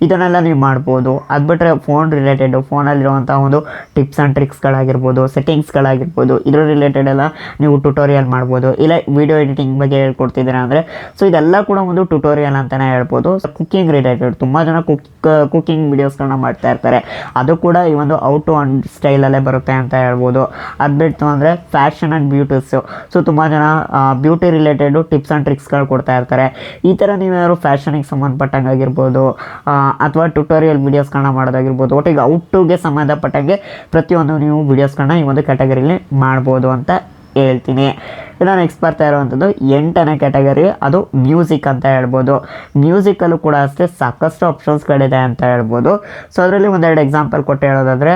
ಇದನ್ನೆಲ್ಲ ನೀವು ಮಾಡ್ಬೋದು. ಅದು ಬಿಟ್ಟರೆ ಫೋನ್ ರಿಲೇಟೆಡು, ಫೋನಲ್ಲಿರುವಂಥ ಒಂದು ಟಿಪ್ಸ್ ಆ್ಯಂಡ್ ಟ್ರಿಕ್ಸ್ಗಳಾಗಿರ್ಬೋದು, ಸೆಟ್ಟಿಂಗ್ಸ್ಗಳಾಗಿರ್ಬೋದು, ಇದ್ರ ರಿಲೇಟೆಡ್ ಎಲ್ಲ ನೀವು ಟ್ಯುಟೋರಿಯಲ್ ಮಾಡ್ಬೋದು. ಇಲ್ಲ ವಿಡಿಯೋ ಎಡಿಟಿಂಗ್ ಬಗ್ಗೆ ಹೇಳ್ಕೊಡ್ತಿದ್ದೀರಾ ಅಂದರೆ ಸೊ ಇದೆಲ್ಲ ಕೂಡ ಒಂದು ಟ್ಯುಟೋರಿಯಲ್ ಅಂತಲೇ ಹೇಳ್ಬೋದು. ಕುಕ್ಕಿಂಗ್ ರಿಲೇಟೆಡ್ ತುಂಬ ಜನ ಕುಕ್ಕಿಂಗ್ ವೀಡಿಯೋಸ್ಗಳನ್ನ ಮಾಡ್ತಾ ಇರ್ತಾರೆ. ಅದು ಕೂಡ ಈ ಒಂದು ಹೌ ಟು ಅಂಡ್ ಸ್ಟೈಲಲ್ಲೇ ಬರುತ್ತೆ ಅಂತ ಹೇಳ್ಬೋದು. ಅದು ಬಿಟ್ಟು ಅಂದರೆ ಫ್ಯಾಷನ್ ಆ್ಯಂಡ್ ಬ್ಯೂಟೀಸು. ಸೊ ತುಂಬ ಜನ ಬ್ಯೂಟಿ ರಿಲೇಟೆಡು ಟಿಪ್ಸ್ ಆ್ಯಂಡ್ ಟ್ರಿಕ್ಸ್ಗಳು ಕೊಡ್ತಾ ಇರ್ತಾರೆ. ಈ ಥರ ನೀವೇನಾದ್ರು ಫ್ಯಾಷನಿಗೆ ಸಂಬಂಧಪಟ್ಟಂಗೆ ಆಗಿರ್ಬೋದು ಅಥವಾ ಟ್ಯುಟೋರಿಯಲ್ ವೀಡಿಯೋಸ್ಗಳನ್ನ ಮಾಡೋದಾಗಿರ್ಬೋದು, ಒಟ್ಟಿಗೆ ಔಟುಗೆ ಸಂಬಂಧಪಟ್ಟಂಗೆ ಪ್ರತಿಯೊಂದು ನೀವು ವೀಡಿಯೋಸ್ಗಳನ್ನ ಈ ಒಂದು ಕ್ಯಾಟಗರಿಲಿ ಮಾಡ್ಬೋದು ಅಂತ ಹೇಳ್ತೀನಿ. ಇನ್ನು ನೆಕ್ಸ್ಟ್ ಬರ್ತಾ ಇರುವಂಥದ್ದು 8ನೇ ಕ್ಯಾಟಗರಿ, ಅದು ಮ್ಯೂಸಿಕ್ ಅಂತ ಹೇಳ್ಬೋದು. ಮ್ಯೂಸಿಕಲ್ಲೂ ಕೂಡ ಅಷ್ಟೇ ಸಾಕಷ್ಟು ಆಪ್ಷನ್ಸ್ಗಳಿದೆ ಅಂತ ಹೇಳ್ಬೋದು. ಸೊ ಅದರಲ್ಲಿ ಒಂದೆರಡು ಎಕ್ಸಾಂಪಲ್ ಕೊಟ್ಟು ಹೇಳೋದಾದರೆ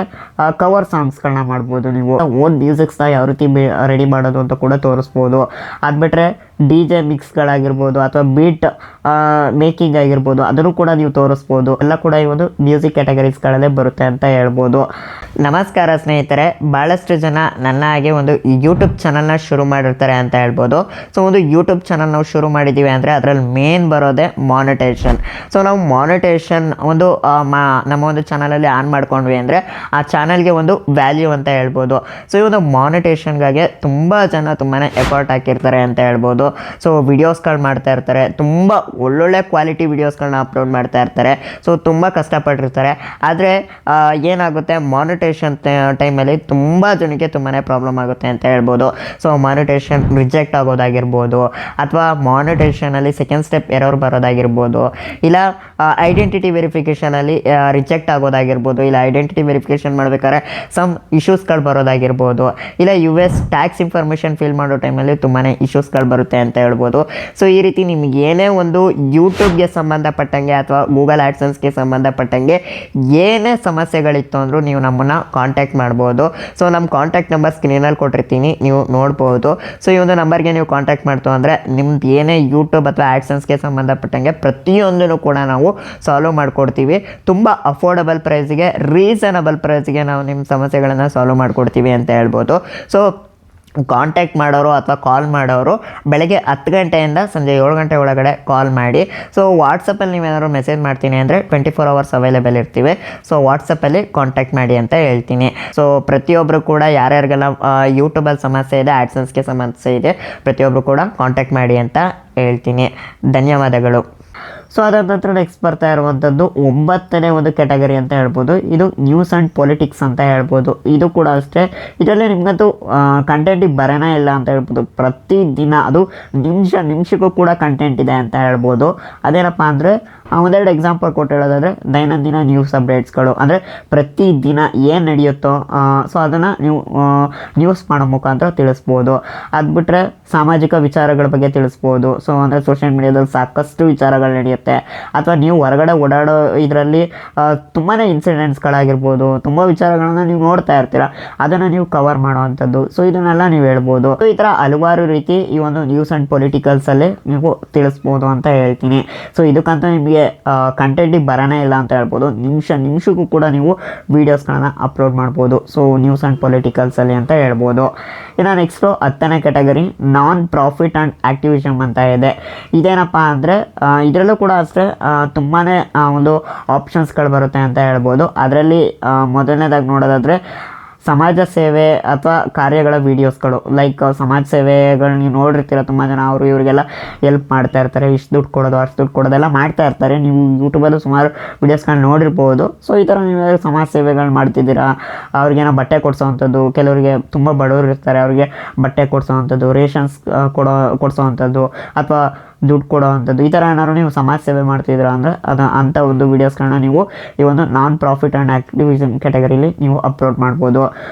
ಕವರ್ ಸಾಂಗ್ಸ್ಗಳನ್ನ ಮಾಡ್ಬೋದು. ನೀವು ಓನ್ ಮ್ಯೂಸಿಕ್ಸ್ನ ಯಾವ ರೀತಿ ರೆಡಿ ಮಾಡೋದು ಅಂತ ಕೂಡ ತೋರಿಸ್ಬೋದು. ಅದು ಬಿಟ್ಟರೆ DJ ಮಿಕ್ಸ್ಗಳಾಗಿರ್ಬೋದು ಅಥವಾ ಬೀಟ್ ಮೇಕಿಂಗ್ ಆಗಿರ್ಬೋದು, ಅದನ್ನು ಕೂಡ ನೀವು ತೋರಿಸ್ಬೋದು. ಎಲ್ಲ ಕೂಡ ಈ ಒಂದು ಮ್ಯೂಸಿಕ್ ಕ್ಯಾಟಗರೀಸ್ಗಳಲ್ಲೇ ಬರುತ್ತೆ ಅಂತ ಹೇಳ್ಬೋದು. ನಮಸ್ಕಾರ ಸ್ನೇಹಿತರೆ, ಭಾಳಷ್ಟು ಜನ ನನ್ನ ಹಾಗೆ ಒಂದು ಯೂಟ್ಯೂಬ್ ಚಾನಲ್ನ ಶುರು ಮಾಡಿರ್ತಾರೆ ಅಂತ ಹೇಳ್ಬೋದು. ಸೊ ಒಂದು ಯೂಟ್ಯೂಬ್ ಚಾನಲ್ ನಾವು ಶುರು ಮಾಡಿದ್ದೀವಿ ಅಂದರೆ ಅದರಲ್ಲಿ ಮೇನ್ ಬರೋದೇ ಮಾನಿಟೈಸೇಷನ್. ಸೊ ನಾವು ಮಾನಿಟೈಸೇಷನ್ ಒಂದು ನಮ್ಮ ಒಂದು ಚಾನಲಲ್ಲಿ ಆನ್ ಮಾಡ್ಕೊಂಡ್ವಿ ಅಂದರೆ ಆ ಚಾನಲ್ಗೆ ಒಂದು ವ್ಯಾಲ್ಯೂ ಅಂತ ಹೇಳ್ಬೋದು. ಸೊ ಈ ಒಂದು ಮಾನಿಟೈಸೇಷನ್ಗಾಗಿ ತುಂಬ ಜನ ತುಂಬಾ ಎಫರ್ಟ್ ಹಾಕಿರ್ತಾರೆ ಅಂತ ಹೇಳ್ಬೋದು. ಸೊ ವಿಡಿಯೋಸ್ಗಳು ಮಾಡ್ತಾ ಇರ್ತಾರೆ, ತುಂಬ ಒಳ್ಳೊಳ್ಳೆ ಕ್ವಾಲಿಟಿ ವಿಡಿಯೋಸ್ಗಳನ್ನ ಅಪ್ಲೋಡ್ ಮಾಡ್ತಾ ಇರ್ತಾರೆ. ಸೊ ತುಂಬ ಕಷ್ಟಪಟ್ಟಿರ್ತಾರೆ. ಆದರೆ ಏನಾಗುತ್ತೆ, ಮಾನಿಟೈಸೇಷನ್ ಟೈಮಲ್ಲಿ ತುಂಬ ಜನಕ್ಕೆ ತುಂಬಾ ಪ್ರಾಬ್ಲಮ್ ಆಗುತ್ತೆ ಅಂತ ಹೇಳ್ಬೋದು. ಸೊ ಮಾನಿಟೈಸೇಷನ್ ರಿಜೆಕ್ಟ್ ಆಗೋದಾಗಿರ್ಬೋದು ಅಥವಾ ಮಾನಿಟೈಸೇಷನಲ್ಲಿ ಸೆಕೆಂಡ್ ಸ್ಟೆಪ್ ಎರರ್ ಬರೋದಾಗಿರ್ಬೋದು, ಇಲ್ಲ ಐಡೆಂಟಿಟಿ ವೆರಿಫಿಕೇಷನಲ್ಲಿ ರಿಜೆಕ್ಟ್ ಆಗೋದಾಗಿರ್ಬೋದು, ಇಲ್ಲ ಐಡೆಂಟಿಟಿ ವೆರಿಫಿಕೇಷನ್ ಮಾಡಬೇಕಾದ್ರೆ ಸಮ್ ಇಶ್ಯೂಸ್ಗಳು ಬರೋದಾಗಿರ್ಬೋದು, ಇಲ್ಲ US ಟ್ಯಾಕ್ಸ್ ಇನ್ಫಾರ್ಮೇಷನ್ ಫಿಲ್ ಮಾಡೋ ಟೈಮಲ್ಲಿ ತುಂಬಾ ಇಶ್ಯೂಸ್ಗಳು ಬರುತ್ತೆ ಅಂತ ಹೇಳ್ಬೋದು. ಸೊ ಈ ರೀತಿ ನಿಮ್ಗೆ ಏನೇ ಒಂದು ಯೂಟ್ಯೂಬ್ಗೆ ಸಂಬಂಧಪಟ್ಟಂಗೆ ಅಥವಾ ಗೂಗಲ್ ಆ್ಯಡ್ಸೆನ್ಸ್ಗೆ ಸಂಬಂಧಪಟ್ಟಂಗೆ ಏನೇ ಸಮಸ್ಯೆಗಳಿತ್ತು ಅಂದರೂ ನೀವು ನಮ್ಮನ್ನು ಕಾಂಟ್ಯಾಕ್ಟ್ ಮಾಡ್ಬೋದು. ಸೊ ನಮ್ಮ ಕಾಂಟ್ಯಾಕ್ಟ್ ನಂಬರ್ ಸ್ಕ್ರೀನಲ್ಲಿ ಕೊಟ್ಟಿರ್ತೀನಿ, ನೀವು ನೋಡ್ಬೋದು. ಸೊ ಈ ಒಂದು ನಂಬರ್ಗೆ ನೀವು ಕಾಂಟ್ಯಾಕ್ಟ್ ಮಾಡ್ತು ಅಂದರೆ ನಿಮ್ದು ಏನೇ ಯೂಟ್ಯೂಬ್ ಅಥವಾ ಆ್ಯಡ್ಸೆನ್ಸ್ಗೆ ಸಂಬಂಧಪಟ್ಟಂಗೆ ಪ್ರತಿಯೊಂದನ್ನು ಕೂಡ ನಾವು ಸಾಲ್ವ್ ಮಾಡಿಕೊಡ್ತೀವಿ. ತುಂಬ ಅಫೋರ್ಡಬಲ್ ಪ್ರೈಸಿಗೆ, ರೀಸನಬಲ್ ಪ್ರೈಸಿಗೆ ನಾವು ನಿಮ್ಮ ಸಮಸ್ಯೆಗಳನ್ನು ಸಾಲ್ವ್ ಮಾಡಿಕೊಡ್ತೀವಿ ಅಂತ ಹೇಳ್ಬೋದು. ಸೊ ಕಾಂಟ್ಯಾಕ್ಟ್ ಮಾಡೋರು ಅಥವಾ ಕಾಲ್ ಮಾಡೋರು ಬೆಳಗ್ಗೆ 10 ಗಂಟೆಯಿಂದ ಸಂಜೆ 7 ಗಂಟೆ ಒಳಗಡೆ ಕಾಲ್ ಮಾಡಿ. ಸೊ ವಾಟ್ಸಪ್ಪಲ್ಲಿ ನೀವೇನಾದ್ರು ಮೆಸೇಜ್ ಮಾಡ್ತೀನಿ ಅಂದರೆ 24 ಅವರ್ಸ್ ಅವೈಲೇಬಲ್ ಇರ್ತೀವಿ. ಸೊ ವಾಟ್ಸಪ್ಪಲ್ಲಿ ಕಾಂಟ್ಯಾಕ್ಟ್ ಮಾಡಿ ಅಂತ ಹೇಳ್ತೀನಿ. ಸೊ ಪ್ರತಿಯೊಬ್ಬರು ಕೂಡ ಯಾರ್ಯಾರಿಗೆಲ್ಲ ಯೂಟ್ಯೂಬಲ್ಲಿ ಸಮಸ್ಯೆ ಇದೆ, ಆ್ಯಡ್ಸೆನ್ಸ್ಗೆ ಸಮಸ್ಯೆ ಇದೆ, ಪ್ರತಿಯೊಬ್ಬರು ಕೂಡ ಕಾಂಟ್ಯಾಕ್ಟ್ ಮಾಡಿ ಅಂತ ಹೇಳ್ತೀನಿ. ಧನ್ಯವಾದಗಳು. ಸೊ ಅದಾದ ನಂತರ ನೆಕ್ಸ್ಟ್ ಬರ್ತಾ ಇರುವಂಥದ್ದು 9ನೇ ಒಂದು ಕ್ಯಾಟಗರಿ ಅಂತ ಹೇಳ್ಬೋದು. ಇದು ನ್ಯೂಸ್ ಆ್ಯಂಡ್ ಪೊಲಿಟಿಕ್ಸ್ ಅಂತ ಹೇಳ್ಬೋದು. ಇದು ಕೂಡ ಅಷ್ಟೇ, ಇದರಲ್ಲಿ ನಿಮಗಂತೂ ಕಂಟೆಂಟಿಗೆ ಬರೋನೇ ಇಲ್ಲ ಅಂತ ಹೇಳ್ಬೋದು. ಪ್ರತಿದಿನ ಅದು ನಿಮಿಷಕ್ಕೂ ಕೂಡ ಕಂಟೆಂಟ್ ಇದೆ ಅಂತ ಹೇಳ್ಬೋದು. ಅದೇನಪ್ಪ ಅಂದರೆ ಒಂದೆರಡು ಎಕ್ಸಾಂಪಲ್ ಕೊಟ್ಟು ಹೇಳೋದಾದರೆ ದೈನಂದಿನ ನ್ಯೂಸ್ ಅಪ್ಡೇಟ್ಸ್ಗಳು, ಅಂದರೆ ಪ್ರತಿದಿನ ಏನು ನಡೆಯುತ್ತೋ ಸೊ ಅದನ್ನು ನೀವು ನ್ಯೂಸ್ ಮಾಡೋ ಮುಖಾಂತರ ತಿಳಿಸ್ಬೋದು. ಅದು ಬಿಟ್ಟರೆ ಸಾಮಾಜಿಕ ವಿಚಾರಗಳ ಬಗ್ಗೆ ತಿಳಿಸ್ಬೋದು. ಸೊ ಅಂದರೆ ಸೋಷಿಯಲ್ ಮೀಡಿಯಾದಲ್ಲಿ ಸಾಕಷ್ಟು ವಿಚಾರಗಳು ನಡೆಯುತ್ತೆ, ಅಥವಾ ನೀವು ಹೊರಗಡೆ ಓಡಾಡೋ ಇದರಲ್ಲಿ ತುಂಬಾ ಇನ್ಸಿಡೆಂಟ್ಸ್ಗಳಾಗಿರ್ಬೋದು, ತುಂಬ ವಿಚಾರಗಳನ್ನ ನೀವು ನೋಡ್ತಾ ಇರ್ತೀರ, ಅದನ್ನು ನೀವು ಕವರ್ ಮಾಡೋವಂಥದ್ದು. ಸೊ ಇದನ್ನೆಲ್ಲ ನೀವು ಹೇಳ್ಬೋದು. ಸೊ ಈ ಥರ ಹಲವಾರು ರೀತಿ ಈ ಒಂದು ನ್ಯೂಸ್ ಆ್ಯಂಡ್ ಪೊಲಿಟಿಕಲ್ಸಲ್ಲಿ ನೀವು ತಿಳಿಸ್ಬೋದು ಅಂತ ಹೇಳ್ತೀನಿ. ಸೊ ಇದಕ್ಕಂತ ನಿಮಗೆ ಕಂಟೆಂಟಿಗೆ ಬರೋನೇ ಇಲ್ಲ ಅಂತ ಹೇಳ್ಬೋದು. ನಿಮಿಷಕ್ಕೂ ಕೂಡ ನೀವು ವೀಡಿಯೋಸ್ಗಳನ್ನ ಅಪ್ಲೋಡ್ ಮಾಡ್ಬೋದು. ಸೊ ನ್ಯೂಸ್ ಆ್ಯಂಡ್ ಪೊಲಿಟಿಕಲ್ಸಲ್ಲಿ ಅಂತ ಹೇಳ್ಬೋದು. ಇನ್ನು ನೆಕ್ಸ್ಟು 10ನೇ category non profit and activism ಅಂತ ಇದೆ. ಇದೇನಪ್ಪ ಅಂದರೆ ಇದರಲ್ಲೂ ಕೂಡ ಅಷ್ಟೇ ತುಂಬಾ ಒಂದು ಆಪ್ಷನ್ಸ್ಗಳು ಬರುತ್ತೆ ಅಂತ ಹೇಳ್ಬೋದು. ಅದರಲ್ಲಿ ಮೊದಲನೇದಾಗಿ ನೋಡೋದಾದರೆ ಸಮಾಜ ಸೇವೆ ಅಥವಾ ಕಾರ್ಯಗಳ ವೀಡಿಯೋಸ್ಗಳು, ಲೈಕ್ ಸಮಾಜ ಸೇವೆಗಳು ನೀವು ನೋಡಿರ್ತೀರ ತುಂಬ ಜನ, ಅವರು ಇವರಿಗೆಲ್ಲ ಹೆಲ್ಪ್ ಮಾಡ್ತಾ ಇರ್ತಾರೆ, ಇಷ್ಟು ದುಡ್ಡು ಕೊಡೋದು ಅಷ್ಟು ದುಡ್ಡು ಕೊಡೋದೆಲ್ಲ ಮಾಡ್ತಾ ಇರ್ತಾರೆ. ನೀವು ಯೂಟ್ಯೂಬಲ್ಲೂ ಸುಮಾರು ವೀಡಿಯೋಸ್ಗಳನ್ನ ನೋಡಿರ್ಬೋದು. ಸೊ ಈ ಥರ ನೀವು ಸಮಾಜ ಸೇವೆಗಳು ಮಾಡ್ತಿದ್ದೀರಾ, ಅವ್ರಿಗೇನೋ ಬಟ್ಟೆ ಕೊಡಿಸೋವಂಥದ್ದು, ಕೆಲವರಿಗೆ ತುಂಬ ಬಡವರು ಇರ್ತಾರೆ ಅವ್ರಿಗೆ ಬಟ್ಟೆ ಕೊಡಿಸೋವಂಥದ್ದು, ರೇಷನ್ಸ್ ಕೊಡಿಸೋವಂಥದ್ದು ಅಥವಾ ದುಡ್ಡು ಕೊಡೋವಂಥದ್ದು, ಈ ಥರ ಏನಾದ್ರು ನೀವು ಸಮಾಜ ಸೇವೆ ಮಾಡ್ತಿದ್ದೀರಾ ಅಂದರೆ ಅಂಥ ಒಂದು ವೀಡಿಯೋಸ್ಗಳನ್ನ ನೀವು ಈ ಒಂದು ನಾನ್ ಪ್ರಾಫಿಟ್ ಆ್ಯಂಡ್ ಆ್ಯಕ್ಟಿವಿಸಮ್ ಕ್ಯಾಟಗರಿಲಿ ನೀವು ಅಪ್ಲೋಡ್ ಮಾಡ್ಬೋದು.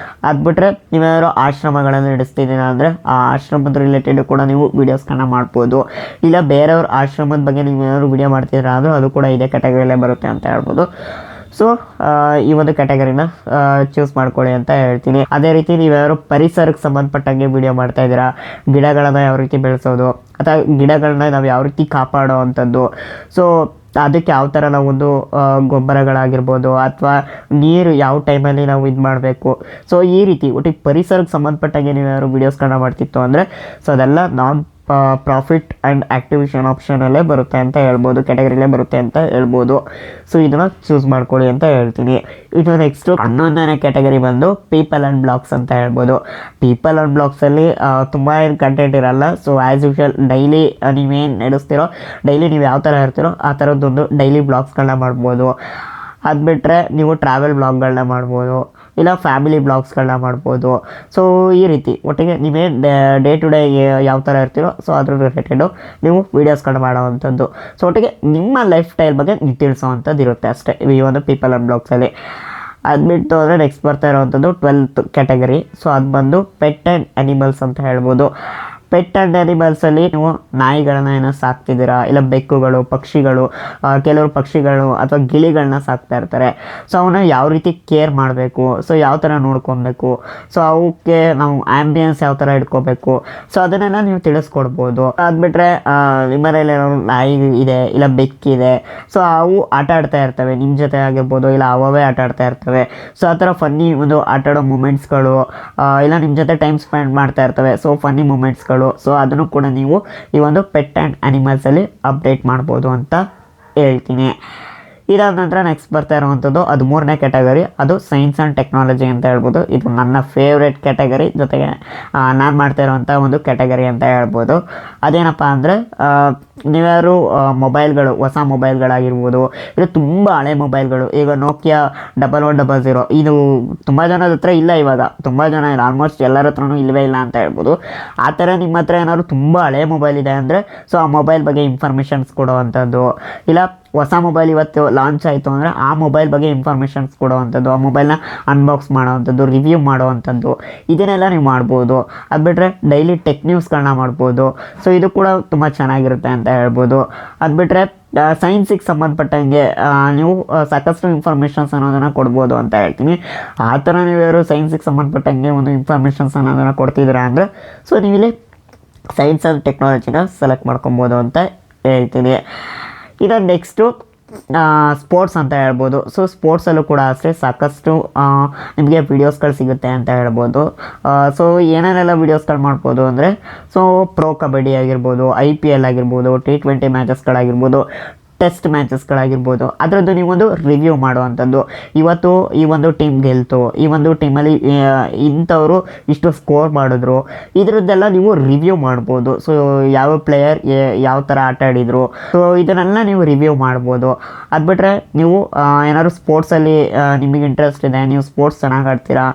ಅದು ಬಿಟ್ಟರೆ ನೀವೇನಾದ್ರು ಆಶ್ರಮಗಳನ್ನು ನಡೆಸ್ತಿದ್ದೀರಾ ಅಂದರೆ ಆ ಆಶ್ರಮದ ರಿಲೇಟೆಡ್ ಕೂಡ ನೀವು ವೀಡಿಯೋಸ್ಗಳನ್ನ ಮಾಡ್ಬೋದು. ಇಲ್ಲ ಬೇರೆಯವ್ರ ಆಶ್ರಮದ ಬಗ್ಗೆ ನೀವೇನಾದ್ರು ವೀಡಿಯೋ ಮಾಡ್ತಿದ್ದೀರಾ ಅಂದರೆ ಅದು ಕೂಡ ಇದೇ ಕ್ಯಾಟಗರಿಲೇ ಬರುತ್ತೆ ಅಂತ ಹೇಳ್ಬೋದು. ಸೊ ಈ ಒಂದು ಕ್ಯಾಟಗರಿನ ಚೂಸ್ ಮಾಡ್ಕೊಳ್ಳಿ ಅಂತ ಹೇಳ್ತೀನಿ. ಅದೇ ರೀತಿ ನೀವ್ಯಾರು ಪರಿಸರಕ್ಕೆ ಸಂಬಂಧಪಟ್ಟಂಗೆ ವಿಡಿಯೋ ಮಾಡ್ತಾ ಇದ್ದೀರಾ, ಗಿಡಗಳನ್ನು ಯಾವ ರೀತಿ ಬೆಳೆಸೋದು ಅಥವಾ ಗಿಡಗಳನ್ನ ನಾವು ಯಾವ ರೀತಿ ಕಾಪಾಡೋ ಅಂಥದ್ದು, ಸೊ ಅದಕ್ಕೆ ಯಾವ ಥರ ನಾವೊಂದು ಗೊಬ್ಬರಗಳಾಗಿರ್ಬೋದು ಅಥವಾ ನೀರು ಯಾವ ಟೈಮಲ್ಲಿ ನಾವು ಇದು ಮಾಡಬೇಕು, ಸೊ ಈ ರೀತಿ ಒಟ್ಟಿಗೆ ಪರಿಸರಕ್ಕೆ ಸಂಬಂಧಪಟ್ಟಂಗೆ ನೀವ್ಯಾರು ವೀಡಿಯೋಸ್ಗಳನ್ನ ಮಾಡ್ತಿತ್ತು ಅಂದರೆ ಸೊ ಅದೆಲ್ಲ ನಾನ್ ಪ್ರಾಫಿಟ್ ಆ್ಯಂಡ್ ಆ್ಯಕ್ಟಿವಿಷನ್ ಆಪ್ಷನಲ್ಲೇ ಬರುತ್ತೆ ಅಂತ ಹೇಳ್ಬೋದು, ಕ್ಯಾಟಗರಿಲೇ ಬರುತ್ತೆ ಅಂತ ಹೇಳ್ಬೋದು. ಸೊ ಇದನ್ನು ಚೂಸ್ ಮಾಡ್ಕೊಳ್ಳಿ ಅಂತ ಹೇಳ್ತೀನಿ. ಇದು ನೆಕ್ಸ್ಟು 11ನೇ ಕ್ಯಾಟಗರಿ ಬಂದು ಪೀಪಲ್ ಆ್ಯಂಡ್ ಬ್ಲಾಗ್ಸ್ ಅಂತ ಹೇಳ್ಬೋದು. ಪೀಪಲ್ ಆ್ಯಂಡ್ ಬ್ಲಾಗ್ಸಲ್ಲಿ ತುಂಬ ಏನು ಕಂಟೆಂಟ್ ಇರಲ್ಲ. ಸೊ ಆ್ಯಸ್ ಯೂಶುವಲ್ ಡೈಲಿ ನೀವೇನು ನಡೆಸ್ತಿರೋ, ಡೈಲಿ ನೀವು ಯಾವ ಥರ ಇರ್ತೀರೋ ಆ ಥರದ್ದೊಂದು ಡೈಲಿ ಬ್ಲಾಗ್ಸ್ಗಳನ್ನ ಮಾಡ್ಬೋದು. ಅದು ಬಿಟ್ಟರೆ ನೀವು ಟ್ರಾವೆಲ್ ಬ್ಲಾಗ್ಗಳನ್ನ ಮಾಡ್ಬೋದು, ಇಲ್ಲ ಫ್ಯಾಮಿಲಿ ಬ್ಲಾಗ್ಸ್ಗಳನ್ನ ಮಾಡ್ಬೋದು. ಸೊ ಈ ರೀತಿ ಒಟ್ಟಿಗೆ ನೀವೇ ಡೇ ಟು ಡೇ ಯಾವ ಥರ ಇರ್ತೀರೋ ಸೊ ಅದ್ರ ರಿಲೇಟೆಡು ನೀವು ವೀಡಿಯೋಸ್ಗಳನ್ನ ಮಾಡೋವಂಥದ್ದು. ಸೊ ಒಟ್ಟಿಗೆ ನಿಮ್ಮ ಲೈಫ್ ಸ್ಟೈಲ್ ಬಗ್ಗೆ ನೀವು ತಿಳಿಸೋವಂಥದ್ದು ಇರುತ್ತೆ ಅಷ್ಟೇ ಈ ಒಂದು ಪೀಪಲ್ ಆ್ಯಂಡ್ ಬ್ಲಾಗ್ಸಲ್ಲಿ. ಅದು ಬಿಟ್ಟು ಅಂದರೆ ನೆಕ್ಸ್ಟ್ ಬರ್ತಾ ಇರೋವಂಥದ್ದು 12th ಕ್ಯಾಟಗರಿ. ಸೊ ಅದು ಬಂದು ಪೆಟ್ ಆ್ಯಂಡ್ ಅನಿಮಲ್ಸ್ ಅಂತ ಹೇಳ್ಬೋದು. ಪೆಟ್ ಆ್ಯಂಡ್ ಅನಿಮಲ್ಸಲ್ಲಿ ನೀವು ನಾಯಿಗಳನ್ನ ಏನೋ ಸಾಕ್ತಿದ್ದೀರಾ, ಇಲ್ಲ ಬೆಕ್ಕುಗಳು, ಪಕ್ಷಿಗಳು, ಕೆಲವರು ಪಕ್ಷಿಗಳು ಅಥವಾ ಗಿಳಿಗಳನ್ನ ಸಾಕ್ತಾ ಇರ್ತಾರೆ. ಸೊ ಅವನ್ನ ಯಾವ ರೀತಿ ಕೇರ್ ಮಾಡಬೇಕು, ಸೊ ಯಾವ ಥರ ನೋಡ್ಕೊಬೇಕು, ಸೊ ಅವಕ್ಕೆ ನಾವು ಆ್ಯಂಬಿಯನ್ಸ್ ಯಾವ ಥರ ಇಟ್ಕೋಬೇಕು, ಸೊ ಅದನ್ನೆಲ್ಲ ನೀವು ತಿಳಿಸ್ಕೊಡ್ಬೋದು. ಅದು ಬಿಟ್ಟರೆ ನಿಮ್ಮ ಮನೇಲಿ ಏನೋ ನಾಯಿ ಇದೆ ಇಲ್ಲ ಬೆಕ್ಕಿದೆ, ಸೊ ಅವು ಆಟ ಆಡ್ತಾ ಇರ್ತವೆ ನಿಮ್ಮ ಜೊತೆ ಆಗಿರ್ಬೋದು, ಇಲ್ಲ ಅವೇ ಆಟ ಆಡ್ತಾ ಇರ್ತವೆ. ಸೊ ಆ ಥರ ಫನ್ನಿ ಒಂದು ಆಟಾಡೋ ಮೂಮೆಂಟ್ಸ್ಗಳು, ಇಲ್ಲ ನಿಮ್ಮ ಜೊತೆ ಟೈಮ್ ಸ್ಪೆಂಡ್ ಮಾಡ್ತಾ ಇರ್ತವೆ, ಸೊ ಫನ್ನಿ ಮೂಮೆಂಟ್ಸ್ಗಳು. ಸೊ ಅದನ್ನು ಕೂಡ ನೀವು ಈ ಒಂದು ಪೆಟ್ ಆ್ಯಂಡ್ ಅನಿಮಲ್ಸಲ್ಲಿ ಅಪ್ಡೇಟ್ ಮಾಡ್ಬೋದು ಅಂತ ಹೇಳ್ತೀನಿ. ಇದಾದ ನಂತರ ನೆಕ್ಸ್ಟ್ ಬರ್ತಾ ಇರುವಂಥದ್ದು 13ನೇ ಕ್ಯಾಟಗರಿ, ಅದು ಸೈನ್ಸ್ ಆ್ಯಂಡ್ ಟೆಕ್ನಾಲಜಿ ಅಂತ ಹೇಳ್ಬೋದು. ಇದು ನನ್ನ ಫೇವ್ರೆಟ್ ಕ್ಯಾಟಗರಿ, ಜೊತೆಗೆ ನಾನು ಮಾಡ್ತಾ ಇರೋವಂಥ ಒಂದು ಕ್ಯಾಟಗರಿ ಅಂತ ಹೇಳ್ಬೋದು. ಅದೇನಪ್ಪ ಅಂದರೆ ನೀವ್ಯಾರು ಮೊಬೈಲ್ಗಳು, ಹೊಸ ಮೊಬೈಲ್ಗಳಾಗಿರ್ಬೋದು, ಇದು ತುಂಬ ಹಳೆ ಮೊಬೈಲ್ಗಳು, ಈಗ ನೋಕಿಯಾ 1100 ಇದು ತುಂಬ ಜನದ ಹತ್ರ ಇಲ್ಲ, ಇವಾಗ ತುಂಬ ಜನ ಇಲ್ಲ, ಆಲ್ಮೋಸ್ಟ್ ಎಲ್ಲರ ಹತ್ರನೂ ಇಲ್ಲವೇ ಇಲ್ಲ ಅಂತ ಹೇಳ್ಬೋದು. ಆ ಥರ ನಿಮ್ಮ ಹತ್ರ ಏನಾದ್ರು ತುಂಬ ಹಳೆ ಮೊಬೈಲ್ ಇದೆ ಅಂದರೆ ಸೊ ಆ ಮೊಬೈಲ್ ಬಗ್ಗೆ ಇನ್ಫಾರ್ಮೇಷನ್ಸ್ ಕೊಡುವಂಥದ್ದು, ಇಲ್ಲ ಹೊಸ ಮೊಬೈಲ್ ಇವತ್ತು ಲಾಂಚ್ ಆಯಿತು ಅಂದರೆ ಆ ಮೊಬೈಲ್ ಬಗ್ಗೆ ಇನ್ಫಾರ್ಮೇಷನ್ಸ್ ಕೊಡುವಂಥದ್ದು, ಆ ಮೊಬೈಲ್ನ ಅನ್ಬಾಕ್ಸ್ ಮಾಡೋವಂಥದ್ದು, ರಿವ್ಯೂ ಮಾಡೋವಂಥದ್ದು, ಇದನ್ನೆಲ್ಲ ನೀವು ಮಾಡ್ಬೋದು. ಅದು ಬಿಟ್ಟರೆ ಡೈಲಿ ಟೆಕ್ ನ್ಯೂಸ್ಗಳನ್ನ ಮಾಡ್ಬೋದು. ಸೊ ಇದು ಕೂಡ ತುಂಬ ಚೆನ್ನಾಗಿರುತ್ತೆ ಅಂತ ಹೇಳ್ಬೋದು. ಅದು ಬಿಟ್ಟರೆ ಸೈನ್ಸಿಗೆ ಸಂಬಂಧಪಟ್ಟಂಗೆ ನೀವು ಸಾಕಷ್ಟು ಇನ್ಫಾರ್ಮೇಷನ್ಸ್ ಅನ್ನೋದನ್ನು ಕೊಡ್ಬೋದು ಅಂತ ಹೇಳ್ತೀನಿ. ಆ ಥರ ನೀವ್ಯಾರು ಸೈನ್ಸಿಗೆ ಸಂಬಂಧಪಟ್ಟಂಗೆ ಒಂದು ಇನ್ಫಾರ್ಮೇಷನ್ಸ್ ಅನ್ನೋದನ್ನು ಕೊಡ್ತಿದ್ದೀರಾ ಅಂದರೆ ಸೊ ನೀವಿಲ್ಲಿ ಸೈನ್ಸ್ ಆ್ಯಂಡ್ ಟೆಕ್ನಾಲಜಿನ ಸೆಲೆಕ್ಟ್ ಮಾಡ್ಕೊಬೋದು ಅಂತ ಹೇಳ್ತೀನಿ. ಇದು ನೆಕ್ಸ್ಟು ಸ್ಪೋರ್ಟ್ಸ್ ಅಂತ ಹೇಳ್ಬೋದು. ಸೊ ಸ್ಪೋರ್ಟ್ಸಲ್ಲೂ ಕೂಡ ಅಷ್ಟೇ ಸಾಕಷ್ಟು ನಿಮಗೆ ವೀಡಿಯೋಸ್ಗಳು ಸಿಗುತ್ತೆ ಅಂತ ಹೇಳ್ಬೋದು. ಸೊ ಏನೇನೆಲ್ಲ ವೀಡಿಯೋಸ್ಗಳು ಮಾಡ್ಬೋದು ಅಂದರೆ ಸೊ ಪ್ರೋ ಕಬಡ್ಡಿ ಆಗಿರ್ಬೋದು, IPL ಆಗಿರ್ಬೋದು, T20 ಮ್ಯಾಚಸ್ಗಳಾಗಿರ್ಬೋದು, ಟೆಸ್ಟ್ ಮ್ಯಾಚಸ್ಗಳಾಗಿರ್ಬೋದು, ಅದರದ್ದು ನೀವೊಂದು ರಿವ್ಯೂ ಮಾಡುವಂಥದ್ದು. ಇವತ್ತು ಈ ಒಂದು ಟೀಮ್ ಗೆಲ್ತು, ಈ ಒಂದು ಟೀಮಲ್ಲಿ ಇಂಥವರು ಇಷ್ಟು ಸ್ಕೋರ್ ಮಾಡಿದ್ರು, ಇದರದ್ದೆಲ್ಲ ನೀವು ರಿವ್ಯೂ ಮಾಡ್ಬೋದು. ಸೊ ಯಾವ ಪ್ಲೇಯರ್ ಯಾವ ಥರ ಆಟ ಆಡಿದರು, ಸೊ ಇದನ್ನೆಲ್ಲ ನೀವು ರಿವ್ಯೂ ಮಾಡ್ಬೋದು. ಅದು ಬಿಟ್ಟರೆ ನೀವು ಏನಾದ್ರು ಸ್ಪೋರ್ಟ್ಸಲ್ಲಿ ನಿಮಗೆ ಇಂಟ್ರೆಸ್ಟ್ ಇದೆ, ನೀವು ಸ್ಪೋರ್ಟ್ಸ್ ಚೆನ್ನಾಗಿ ಆಡ್ತೀರಾ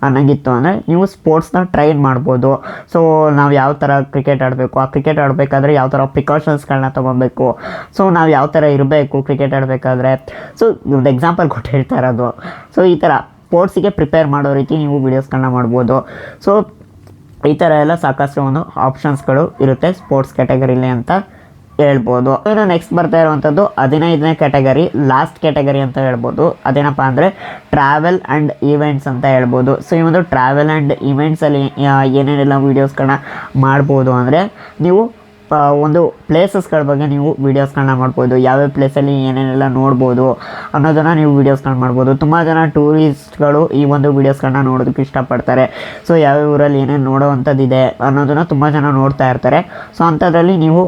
ಅನ್ನಂಗಿತ್ತು ಅಂದರೆ ನೀವು ಸ್ಪೋರ್ಟ್ಸ್ನ ಟ್ರೈನ್ ಮಾಡ್ಬೋದು. ಸೊ ನಾವು ಯಾವ ಥರ ಕ್ರಿಕೆಟ್ ಆಡಬೇಕು, ಆ ಕ್ರಿಕೆಟ್ ಆಡಬೇಕಾದ್ರೆ ಯಾವ ಥರ ಪ್ರಿಕಾಷನ್ಸ್ಗಳನ್ನ ತೊಗೊಬೇಕು, ಸೊ ನಾವು ಯಾವ ಥರ ಇರಬೇಕು ಕ್ರಿಕೆಟ್ ಆಡಬೇಕಾದ್ರೆ, ಸೊ ಒಂದು ಎಕ್ಸಾಂಪಲ್ ಕೊಟ್ಟು ಹೇಳ್ತಾ ಇರೋದು. ಸೊ ಈ ಥರ ಸ್ಪೋರ್ಟ್ಸಿಗೆ ಪ್ರಿಪೇರ್ ಮಾಡೋ ರೀತಿ ನೀವು ವೀಡಿಯೋಸ್ಗಳನ್ನ ಮಾಡ್ಬೋದು. ಸೊ ಈ ಥರ ಎಲ್ಲ ಸಾಕಷ್ಟು ಒಂದು ಆಪ್ಷನ್ಸ್ಗಳು ಇರುತ್ತೆ ಸ್ಪೋರ್ಟ್ಸ್ ಕ್ಯಾಟಗರಿಲಿ ಅಂತ ಹೇಳ್ಬೋದು. ಇನ್ನು ನೆಕ್ಸ್ಟ್ ಬರ್ತಾ ಇರುವಂಥದ್ದು 15ನೇ ಕ್ಯಾಟಗರಿ, ಲಾಸ್ಟ್ ಕ್ಯಾಟಗರಿ ಅಂತ ಹೇಳ್ಬೋದು. ಅದೇನಪ್ಪ ಅಂದರೆ ಟ್ರಾವೆಲ್ ಆ್ಯಂಡ್ ಈವೆಂಟ್ಸ್ ಅಂತ ಹೇಳ್ಬೋದು. ಸೊ ಈ ಒಂದು ಟ್ರಾವೆಲ್ ಆ್ಯಂಡ್ ಈವೆಂಟ್ಸಲ್ಲಿ ಏನೇನೆಲ್ಲ ವೀಡಿಯೋಸ್ಗಳನ್ನ ಮಾಡ್ಬೋದು ಅಂದರೆ ನೀವು ಒಂದು ಪ್ಲೇಸಸ್ಗಳ ಬಗ್ಗೆ ನೀವು ವೀಡಿಯೋಸ್ಗಳನ್ನ ಮಾಡ್ಬೋದು, ಯಾವ್ಯಾವ ಪ್ಲೇಸಲ್ಲಿ ಏನೇನೆಲ್ಲ ನೋಡ್ಬೋದು ಅನ್ನೋದನ್ನು ನೀವು ವೀಡಿಯೋಸ್ಗಳನ್ನ ಮಾಡ್ಬೋದು. ತುಂಬ ಜನ ಟೂರಿಸ್ಟ್ಗಳು ಈ ಒಂದು ವೀಡಿಯೋಸ್ಗಳನ್ನ ನೋಡೋದಕ್ಕೆ ಇಷ್ಟಪಡ್ತಾರೆ. ಸೊ ಯಾವ್ಯಾವ ಊರಲ್ಲಿ ಏನೇನು ನೋಡೋವಂಥದ್ದಿದೆ ಅನ್ನೋದನ್ನು ತುಂಬ ಜನ ನೋಡ್ತಾ ಇರ್ತಾರೆ. ಸೊ ಅಂಥದ್ರಲ್ಲಿ ನೀವು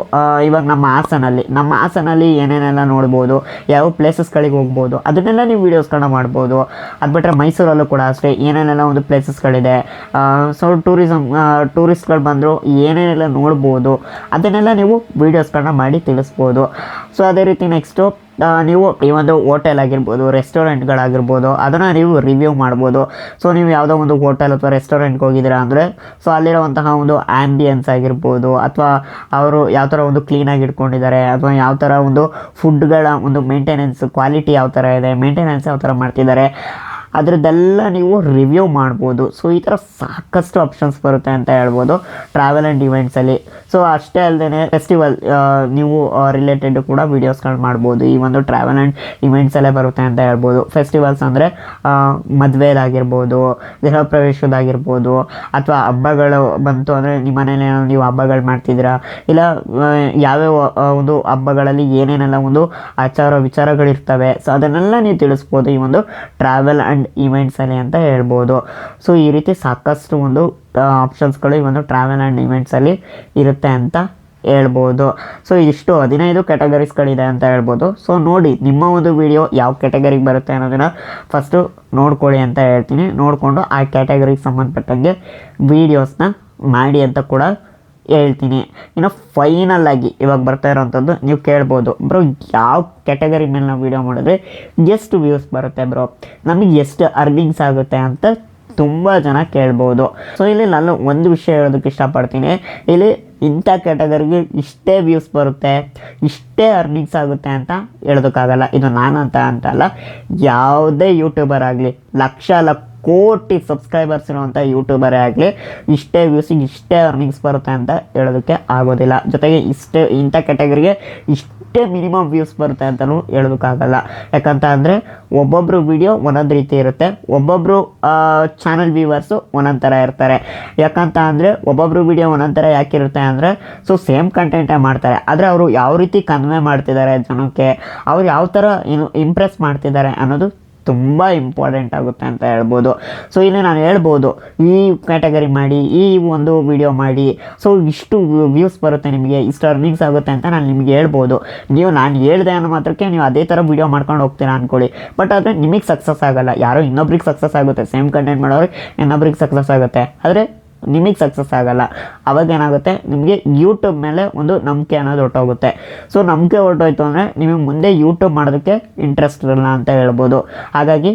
ಇವಾಗ ನಮ್ಮ ಹಾಸನಲ್ಲಿ ಏನೇನೆಲ್ಲ ನೋಡ್ಬೋದು, ಯಾವ ಪ್ಲೇಸಸ್ಗಳಿಗೆ ಹೋಗ್ಬೋದು ಅದನ್ನೆಲ್ಲ ನೀವು ವೀಡಿಯೋಸ್ಗಳನ್ನ ಮಾಡ್ಬೋದು. ಅದು ಬಿಟ್ಟರೆ ಮೈಸೂರಲ್ಲೂ ಕೂಡ ಅಷ್ಟೇ ಏನೇನೆಲ್ಲ ಒಂದು ಪ್ಲೇಸಸ್ಗಳಿದೆ. ಸೊ ಟೂರಿಸ್ಟ್ಗಳು ಬಂದರು ಏನೇನೆಲ್ಲ ನೋಡ್ಬೋದು ಅದನ್ನೆಲ್ಲ ನೀವು ವೀಡಿಯೋಸ್ಗಳನ್ನ ಮಾಡಿ ತಿಳಿಸ್ಬೋದು. ಸೊ ಅದೇ ರೀತಿ ನೆಕ್ಸ್ಟು ನೀವು ಈ ಒಂದು ಹೋಟೆಲ್ ಆಗಿರ್ಬೋದು, ರೆಸ್ಟೋರೆಂಟ್ಗಳಾಗಿರ್ಬೋದು ಅದನ್ನು ನೀವು ರಿವ್ಯೂ ಮಾಡ್ಬೋದು. ಸೊ ನೀವು ಯಾವುದೋ ಒಂದು ಹೋಟೆಲ್ ಅಥವಾ ರೆಸ್ಟೋರೆಂಟ್ಗೆ ಹೋಗಿದ್ದೀರಾ ಅಂದರೆ ಸೊ ಅಲ್ಲಿರುವಂತಹ ಒಂದು ಆ್ಯಂಬಿಯನ್ಸ್ ಆಗಿರ್ಬೋದು, ಅಥವಾ ಅವರು ಯಾವ ಥರ ಒಂದು ಕ್ಲೀನಾಗಿ ಇಟ್ಕೊಂಡಿದ್ದಾರೆ, ಅಥವಾ ಯಾವ ಥರ ಒಂದು ಫುಡ್ಗಳ ಒಂದು ಮೇಂಟೆನೆನ್ಸ್ ಕ್ವಾಲಿಟಿ ಯಾವ ಥರ ಇದೆ, ಮೇಂಟೆನೆನ್ಸ್ ಯಾವ ಥರ ಮಾಡ್ತಿದ್ದಾರೆ ಅದರದ್ದೆಲ್ಲ ನೀವು ರಿವ್ಯೂ ಮಾಡ್ಬೋದು. ಸೊ ಈ ಥರ ಸಾಕಷ್ಟು ಆಪ್ಷನ್ಸ್ ಬರುತ್ತೆ ಅಂತ ಹೇಳ್ಬೋದು ಟ್ರಾವೆಲ್ ಆ್ಯಂಡ್ ಇವೆಂಟ್ಸಲ್ಲಿ. ಸೊ ಅಷ್ಟೇ ಅಲ್ಲದೆ ಫೆಸ್ಟಿವಲ್ ನೀವು ರಿಲೇಟೆಡ್ ಕೂಡ ವೀಡಿಯೋಸ್ಗಳು ಮಾಡ್ಬೋದು. ಈ ಒಂದು ಟ್ರಾವೆಲ್ ಆ್ಯಂಡ್ ಇವೆಂಟ್ಸಲ್ಲೇ ಬರುತ್ತೆ ಅಂತ ಹೇಳ್ಬೋದು. ಫೆಸ್ಟಿವಲ್ಸ್ ಅಂದರೆ ಮದುವೆದಾಗಿರ್ಬೋದು, ಗೃಹ ಪ್ರವೇಶದಾಗಿರ್ಬೋದು, ಅಥವಾ ಹಬ್ಬಗಳು ಬಂತು ಅಂದರೆ ನಿಮ್ಮ ಮನೇಲಿ ನೀವು ಹಬ್ಬಗಳು ಮಾಡ್ತಿದ್ದೀರಾ, ಇಲ್ಲ ಯಾವ್ಯಾವ ಒಂದು ಹಬ್ಬಗಳಲ್ಲಿ ಏನೇನೆಲ್ಲ ಒಂದು ಆಚಾರ ವಿಚಾರಗಳಿರ್ತವೆ ಸೊ ಅದನ್ನೆಲ್ಲ ನೀವು ತಿಳಿಸ್ಬೋದು ಈ ಒಂದು ಟ್ರಾವೆಲ್ ಆ್ಯಂಡ್ ಇವೆಂಟ್ಸಲ್ಲಿ ಅಂತ ಹೇಳ್ಬೋದು. ಸೊ ಈ ರೀತಿ ಸಾಕಷ್ಟು ಒಂದು ಆಪ್ಷನ್ಸ್ಗಳು ಈ ಒಂದು ಟ್ರಾವೆಲ್ ಆ್ಯಂಡ್ ಇವೆಂಟ್ಸಲ್ಲಿ ಇರುತ್ತೆ ಅಂತ ಹೇಳ್ಬೋದು. ಸೊ ಇಷ್ಟು 15 ಕ್ಯಾಟಗರೀಸ್ಗಳಿದೆ ಅಂತ ಹೇಳ್ಬೋದು. ಸೊ ನೋಡಿ ನಿಮ್ಮ ಒಂದು ವಿಡಿಯೋ ಯಾವ ಕ್ಯಾಟಗರಿಗೆ ಬರುತ್ತೆ ಅನ್ನೋದನ್ನು ಫಸ್ಟು ನೋಡ್ಕೊಳ್ಳಿ ಅಂತ ಹೇಳ್ತೀನಿ. ನೋಡಿಕೊಂಡು ಆ ಕ್ಯಾಟಗರಿಗೆ ಸಂಬಂಧಪಟ್ಟಂಗೆ ವೀಡಿಯೋಸ್ನ ಮಾಡಿ ಅಂತ ಕೂಡ ಹೇಳ್ತೀನಿ. ಇನ್ನು ಫೈನಲ್ ಆಗಿ ಇವಾಗ ಬರ್ತಾ ಇರೋವಂಥದ್ದು ನೀವು ಕೇಳ್ಬೋದು, ಬ್ರೋ ಯಾವ ಕ್ಯಾಟಗರಿ ಮೇಲೆ ನಾವು ವೀಡಿಯೋ ಮಾಡಿದ್ರೆ ಎಷ್ಟು ವ್ಯೂಸ್ ಬರುತ್ತೆ ಬ್ರೋ, ನಮಗೆ ಎಷ್ಟು ಅರ್ನಿಂಗ್ಸ್ ಆಗುತ್ತೆ ಅಂತ ತುಂಬ ಜನ ಕೇಳ್ಬೋದು. ಸೊ ಇಲ್ಲಿ ನಾನು ಒಂದು ವಿಷಯ ಹೇಳೋದಕ್ಕೆ ಇಷ್ಟಪಡ್ತೀನಿ. ಇಲ್ಲಿ ಇಂಥ ಕ್ಯಾಟಗರಿಗೆ ಇಷ್ಟೇ ವ್ಯೂಸ್ ಬರುತ್ತೆ, ಇಷ್ಟೇ ಅರ್ನಿಂಗ್ಸ್ ಆಗುತ್ತೆ ಅಂತ ಹೇಳೋದಕ್ಕಾಗಲ್ಲ. ಇದು ನಾನಂತ ಅಂತಲ್ಲ, ಯಾವುದೇ ಯೂಟ್ಯೂಬರ್ ಆಗಲಿ, ಲಕ್ಷ ಕೋಟಿ ಸಬ್ಸ್ಕ್ರೈಬರ್ಸ್ ಇರುವಂಥ ಯೂಟ್ಯೂಬರೇ ಆಗಲಿ ಇಷ್ಟೇ ವ್ಯೂಸಿಗೆ ಇಷ್ಟೇ ಅರ್ನಿಂಗ್ಸ್ ಬರುತ್ತೆ ಅಂತ ಹೇಳೋದಕ್ಕೆ ಆಗೋದಿಲ್ಲ. ಜೊತೆಗೆ ಇಂಥ ಕ್ಯಾಟಗರಿಗೆ ಇಷ್ಟೇ ಮಿನಿಮಮ್ ವ್ಯೂಸ್ ಬರುತ್ತೆ ಅಂತಲೂ ಹೇಳೋದಕ್ಕಾಗಲ್ಲ. ಯಾಕಂತ ಅಂದರೆ ಒಬ್ಬೊಬ್ಬರು ವಿಡಿಯೋ ಒಂದೊಂದು ರೀತಿ ಇರುತ್ತೆ, ಒಬ್ಬೊಬ್ಬರು ಚಾನಲ್ ವ್ಯೂವರ್ಸು ಒಂದೊಂದು ಥರ ಇರ್ತಾರೆ. ಯಾಕಂತ ಅಂದರೆ ಒಬ್ಬೊಬ್ಬರು ವಿಡಿಯೋ ಒಂದೊಂದು ಥರ ಯಾಕಿರುತ್ತೆ ಅಂದರೆ ಸೊ ಸೇಮ್ ಕಂಟೆಂಟೇ ಮಾಡ್ತಾರೆ, ಆದರೆ ಅವರು ಯಾವ ರೀತಿ ಕನ್ವೆ ಮಾಡ್ತಿದ್ದಾರೆ ಜನಕ್ಕೆ, ಅವ್ರು ಯಾವ ಥರ ಇಂಪ್ರೆಸ್ ಮಾಡ್ತಿದ್ದಾರೆ ಅನ್ನೋದು ತುಂಬ ಇಂಪಾರ್ಟೆಂಟ್ ಆಗುತ್ತೆ ಅಂತ ಹೇಳ್ಬೋದು. ಸೊ ಇಲ್ಲಿ ನಾನು ಹೇಳ್ಬೋದು ಈ ಕ್ಯಾಟಗರಿ ಮಾಡಿ, ಈ ಒಂದು ವಿಡಿಯೋ ಮಾಡಿ, ಸೊ ಇಷ್ಟು ವ್ಯೂಸ್ ಬರುತ್ತೆ ನಿಮಗೆ, ಇಷ್ಟು ಅರ್ನಿಂಗ್ಸ್ ಆಗುತ್ತೆ ಅಂತ ನಾನು ನಿಮಗೆ ಹೇಳ್ಬೋದು. ನಾನು ಹೇಳಿದೆ ಅನ್ನೋ ಮಾತ್ರಕ್ಕೆ ನೀವು ಅದೇ ಥರ ವಿಡಿಯೋ ಮಾಡ್ಕೊಂಡು ಹೋಗ್ತೀರಾ ಅಂದ್ಕೊಳ್ಳಿ. ಬಟ್ ಆದರೆ ನಿಮಗೆ ಸಕ್ಸಸ್ ಆಗೋಲ್ಲ. ಯಾರೋ ಇನ್ನೊಬ್ರಿಗೆ ಸಕ್ಸಸ್ ಆಗುತ್ತೆ, ಸೇಮ್ ಕಂಟೆಂಟ್ ಮಾಡೋರಿಗೆ ಇನ್ನೊಬ್ರಿಗೆ ಸಕ್ಸಸ್ ಆಗುತ್ತೆ, ಆದರೆ ನಿಮಗೆ ಸಕ್ಸಸ್ ಆಗೋಲ್ಲ. ಅವಾಗ ಏನಾಗುತ್ತೆ, ನಿಮಗೆ ಯೂಟ್ಯೂಬ್ ಮೇಲೆ ಒಂದು ನಂಬಿಕೆ ಅನ್ನೋದು ಹೊರಟೋಗುತ್ತೆ. ಸೊ ನಂಬಿಕೆ ಹೊರಟೋಯ್ತು ಅಂದರೆ ನಿಮಗೆ ಮುಂದೆ ಯೂಟ್ಯೂಬ್ ಮಾಡೋದಕ್ಕೆ ಇಂಟ್ರೆಸ್ಟ್ ಇರಲ್ಲ ಅಂತ ಹೇಳ್ಬೋದು. ಹಾಗಾಗಿ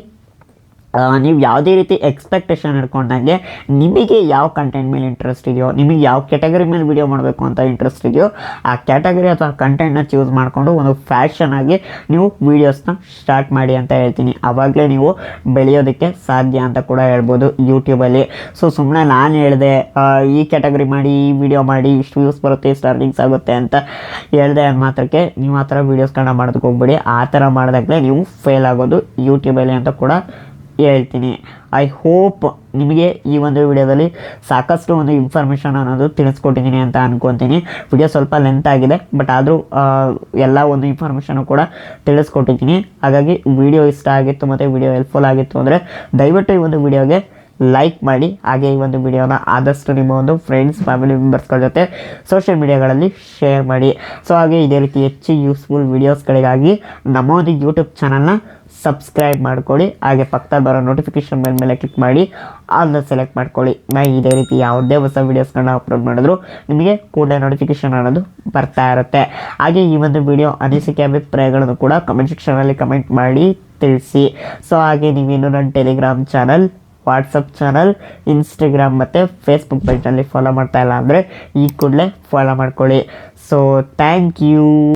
ನೀವು ಯಾವುದೇ ರೀತಿ ಎಕ್ಸ್ಪೆಕ್ಟೇಷನ್ ಇಟ್ಕೊಂಡಂಗೆ ನಿಮಗೆ ಯಾವ ಕಂಟೆಂಟ್ ಮೇಲೆ ಇಂಟ್ರೆಸ್ಟ್ ಇದೆಯೋ, ನಿಮಗೆ ಯಾವ ಕ್ಯಾಟಗರಿ ಮೇಲೆ ವೀಡಿಯೋ ಮಾಡಬೇಕು ಅಂತ ಇಂಟ್ರೆಸ್ಟ್ ಇದೆಯೋ ಆ ಕ್ಯಾಟಗರಿ ಅಥವಾ ಕಂಟೆಂಟ್ನ ಚೂಸ್ ಮಾಡಿಕೊಂಡು ಒಂದು ಫ್ಯಾಷನ್ ಆಗಿ ನೀವು ವೀಡಿಯೋಸ್ನ ಸ್ಟಾರ್ಟ್ ಮಾಡಿ ಅಂತ ಹೇಳ್ತೀನಿ. ಆವಾಗಲೇ ನೀವು ಬೆಳೆಯೋದಕ್ಕೆ ಸಾಧ್ಯ ಅಂತ ಕೂಡ ಹೇಳ್ಬೋದು ಯೂಟ್ಯೂಬಲ್ಲಿ. ಸೊ ಸುಮ್ಮನೆ ನಾನು ಹೇಳಿದೆ ಈ ಕ್ಯಾಟಗರಿ ಮಾಡಿ, ಈ ವಿಡಿಯೋ ಮಾಡಿ, ಇಷ್ಟು ವ್ಯೂಸ್ ಬರುತ್ತೆ, ಇಷ್ಟು ಅರ್ನಿಂಗ್ಸ್ ಆಗುತ್ತೆ ಅಂತ ಹೇಳಿದೆ ಅಂದ ಮಾತ್ರಕ್ಕೆ ನೀವು ಆ ಥರ ವೀಡಿಯೋಸ್ಗಳನ್ನ ಮಾಡೋದಕ್ಕೆ ಹೋಗ್ಬೇಡಿ. ಆ ಥರ ಮಾಡಿದಾಗಲೇ ನೀವು ಫೇಲ್ ಆಗೋದು ಯೂಟ್ಯೂಬಲ್ಲಿ ಅಂತ ಕೂಡ ಹೇಳ್ತೀನಿ. ಐ ಹೋಪ್ ನಿಮಗೆ ಈ ಒಂದು ವಿಡಿಯೋದಲ್ಲಿ ಸಾಕಷ್ಟು ಒಂದು ಇನ್ಫಾರ್ಮೇಷನ್ ಅನ್ನೋದು ತಿಳಿಸ್ಕೊಟ್ಟಿದ್ದೀನಿ ಅಂತ ಅಂದ್ಕೊತೀನಿ. ವಿಡಿಯೋ ಸ್ವಲ್ಪ ಲೆಂತ್ ಆಗಿದೆ, ಬಟ್ ಆದರೂ ಎಲ್ಲ ಒಂದು ಇನ್ಫಾರ್ಮೇಷನು ಕೂಡ ತಿಳಿಸ್ಕೊಟ್ಟಿದ್ದೀನಿ. ಹಾಗಾಗಿ ವಿಡಿಯೋ ಇಷ್ಟ ಆಗಿತ್ತು ಮತ್ತು ವಿಡಿಯೋ ಹೆಲ್ಪ್ಫುಲ್ ಆಗಿತ್ತು ಅಂದರೆ ದಯವಿಟ್ಟು ಈ ಒಂದು ವಿಡಿಯೋಗೆ ಲೈಕ್ ಮಾಡಿ. ಹಾಗೆ ಈ ಒಂದು ವಿಡಿಯೋನ ಆದಷ್ಟು ನಿಮ್ಮ ಒಂದು ಫ್ರೆಂಡ್ಸ್, ಫ್ಯಾಮಿಲಿ ಮೆಂಬರ್ಸ್ಗಳ ಜೊತೆ ಸೋಷಿಯಲ್ ಮೀಡಿಯಾಗಳಲ್ಲಿ ಶೇರ್ ಮಾಡಿ. ಸೊ ಹಾಗೆ ಇದೇ ರೀತಿ ಹೆಚ್ಚು ಯೂಸ್ಫುಲ್ ವೀಡಿಯೋಸ್ಗಳಿಗಾಗಿ ನಮ್ಮ ಒಂದು ಯೂಟ್ಯೂಬ್ ಚಾನಲ್ನ ಸಬ್ಸ್ಕ್ರೈಬ್ ಮಾಡ್ಕೊಳ್ಳಿ. ಹಾಗೆ ಪಕ್ಕದಲ್ಲಿ ಬರೋ ನೋಟಿಫಿಕೇಷನ್ ಮೇಲೆ ಕ್ಲಿಕ್ ಮಾಡಿ ಆಲ್ನ ಸೆಲೆಕ್ಟ್ ಮಾಡ್ಕೊಳ್ಳಿ. ನಾನು ಇದೇ ರೀತಿ ಯಾವುದೇ ಹೊಸ ವೀಡಿಯೋಸ್ಗಳನ್ನ ಅಪ್ಲೋಡ್ ಮಾಡಿದ್ರು ನಿಮಗೆ ಕೂಡಲೇ ನೋಟಿಫಿಕೇಷನ್ ಅನ್ನೋದು ಬರ್ತಾ ಇರುತ್ತೆ. ಹಾಗೆ ಈ ಒಂದು ವಿಡಿಯೋ ಅನಿಸಿಕೆ ಅಭಿಪ್ರಾಯಗಳನ್ನು ಕೂಡ ಕಮೆಂಟ್ ಸೆಕ್ಷನಲ್ಲಿ ಕಮೆಂಟ್ ಮಾಡಿ ತಿಳಿಸಿ. ಸೊ ಹಾಗೆ ನೀವೇನು ನನ್ನ Telegram channel, WhatsApp channel, Instagram ಮತ್ತು ಫೇಸ್ಬುಕ್ ಪೇಜ್ನಲ್ಲಿ ಫಾಲೋ ಮಾಡ್ತಾ ಇಲ್ಲ ಅಂದರೆ ಈ ಕೂಡಲೇ ಫಾಲೋ ಮಾಡ್ಕೊಳ್ಳಿ. So thank you.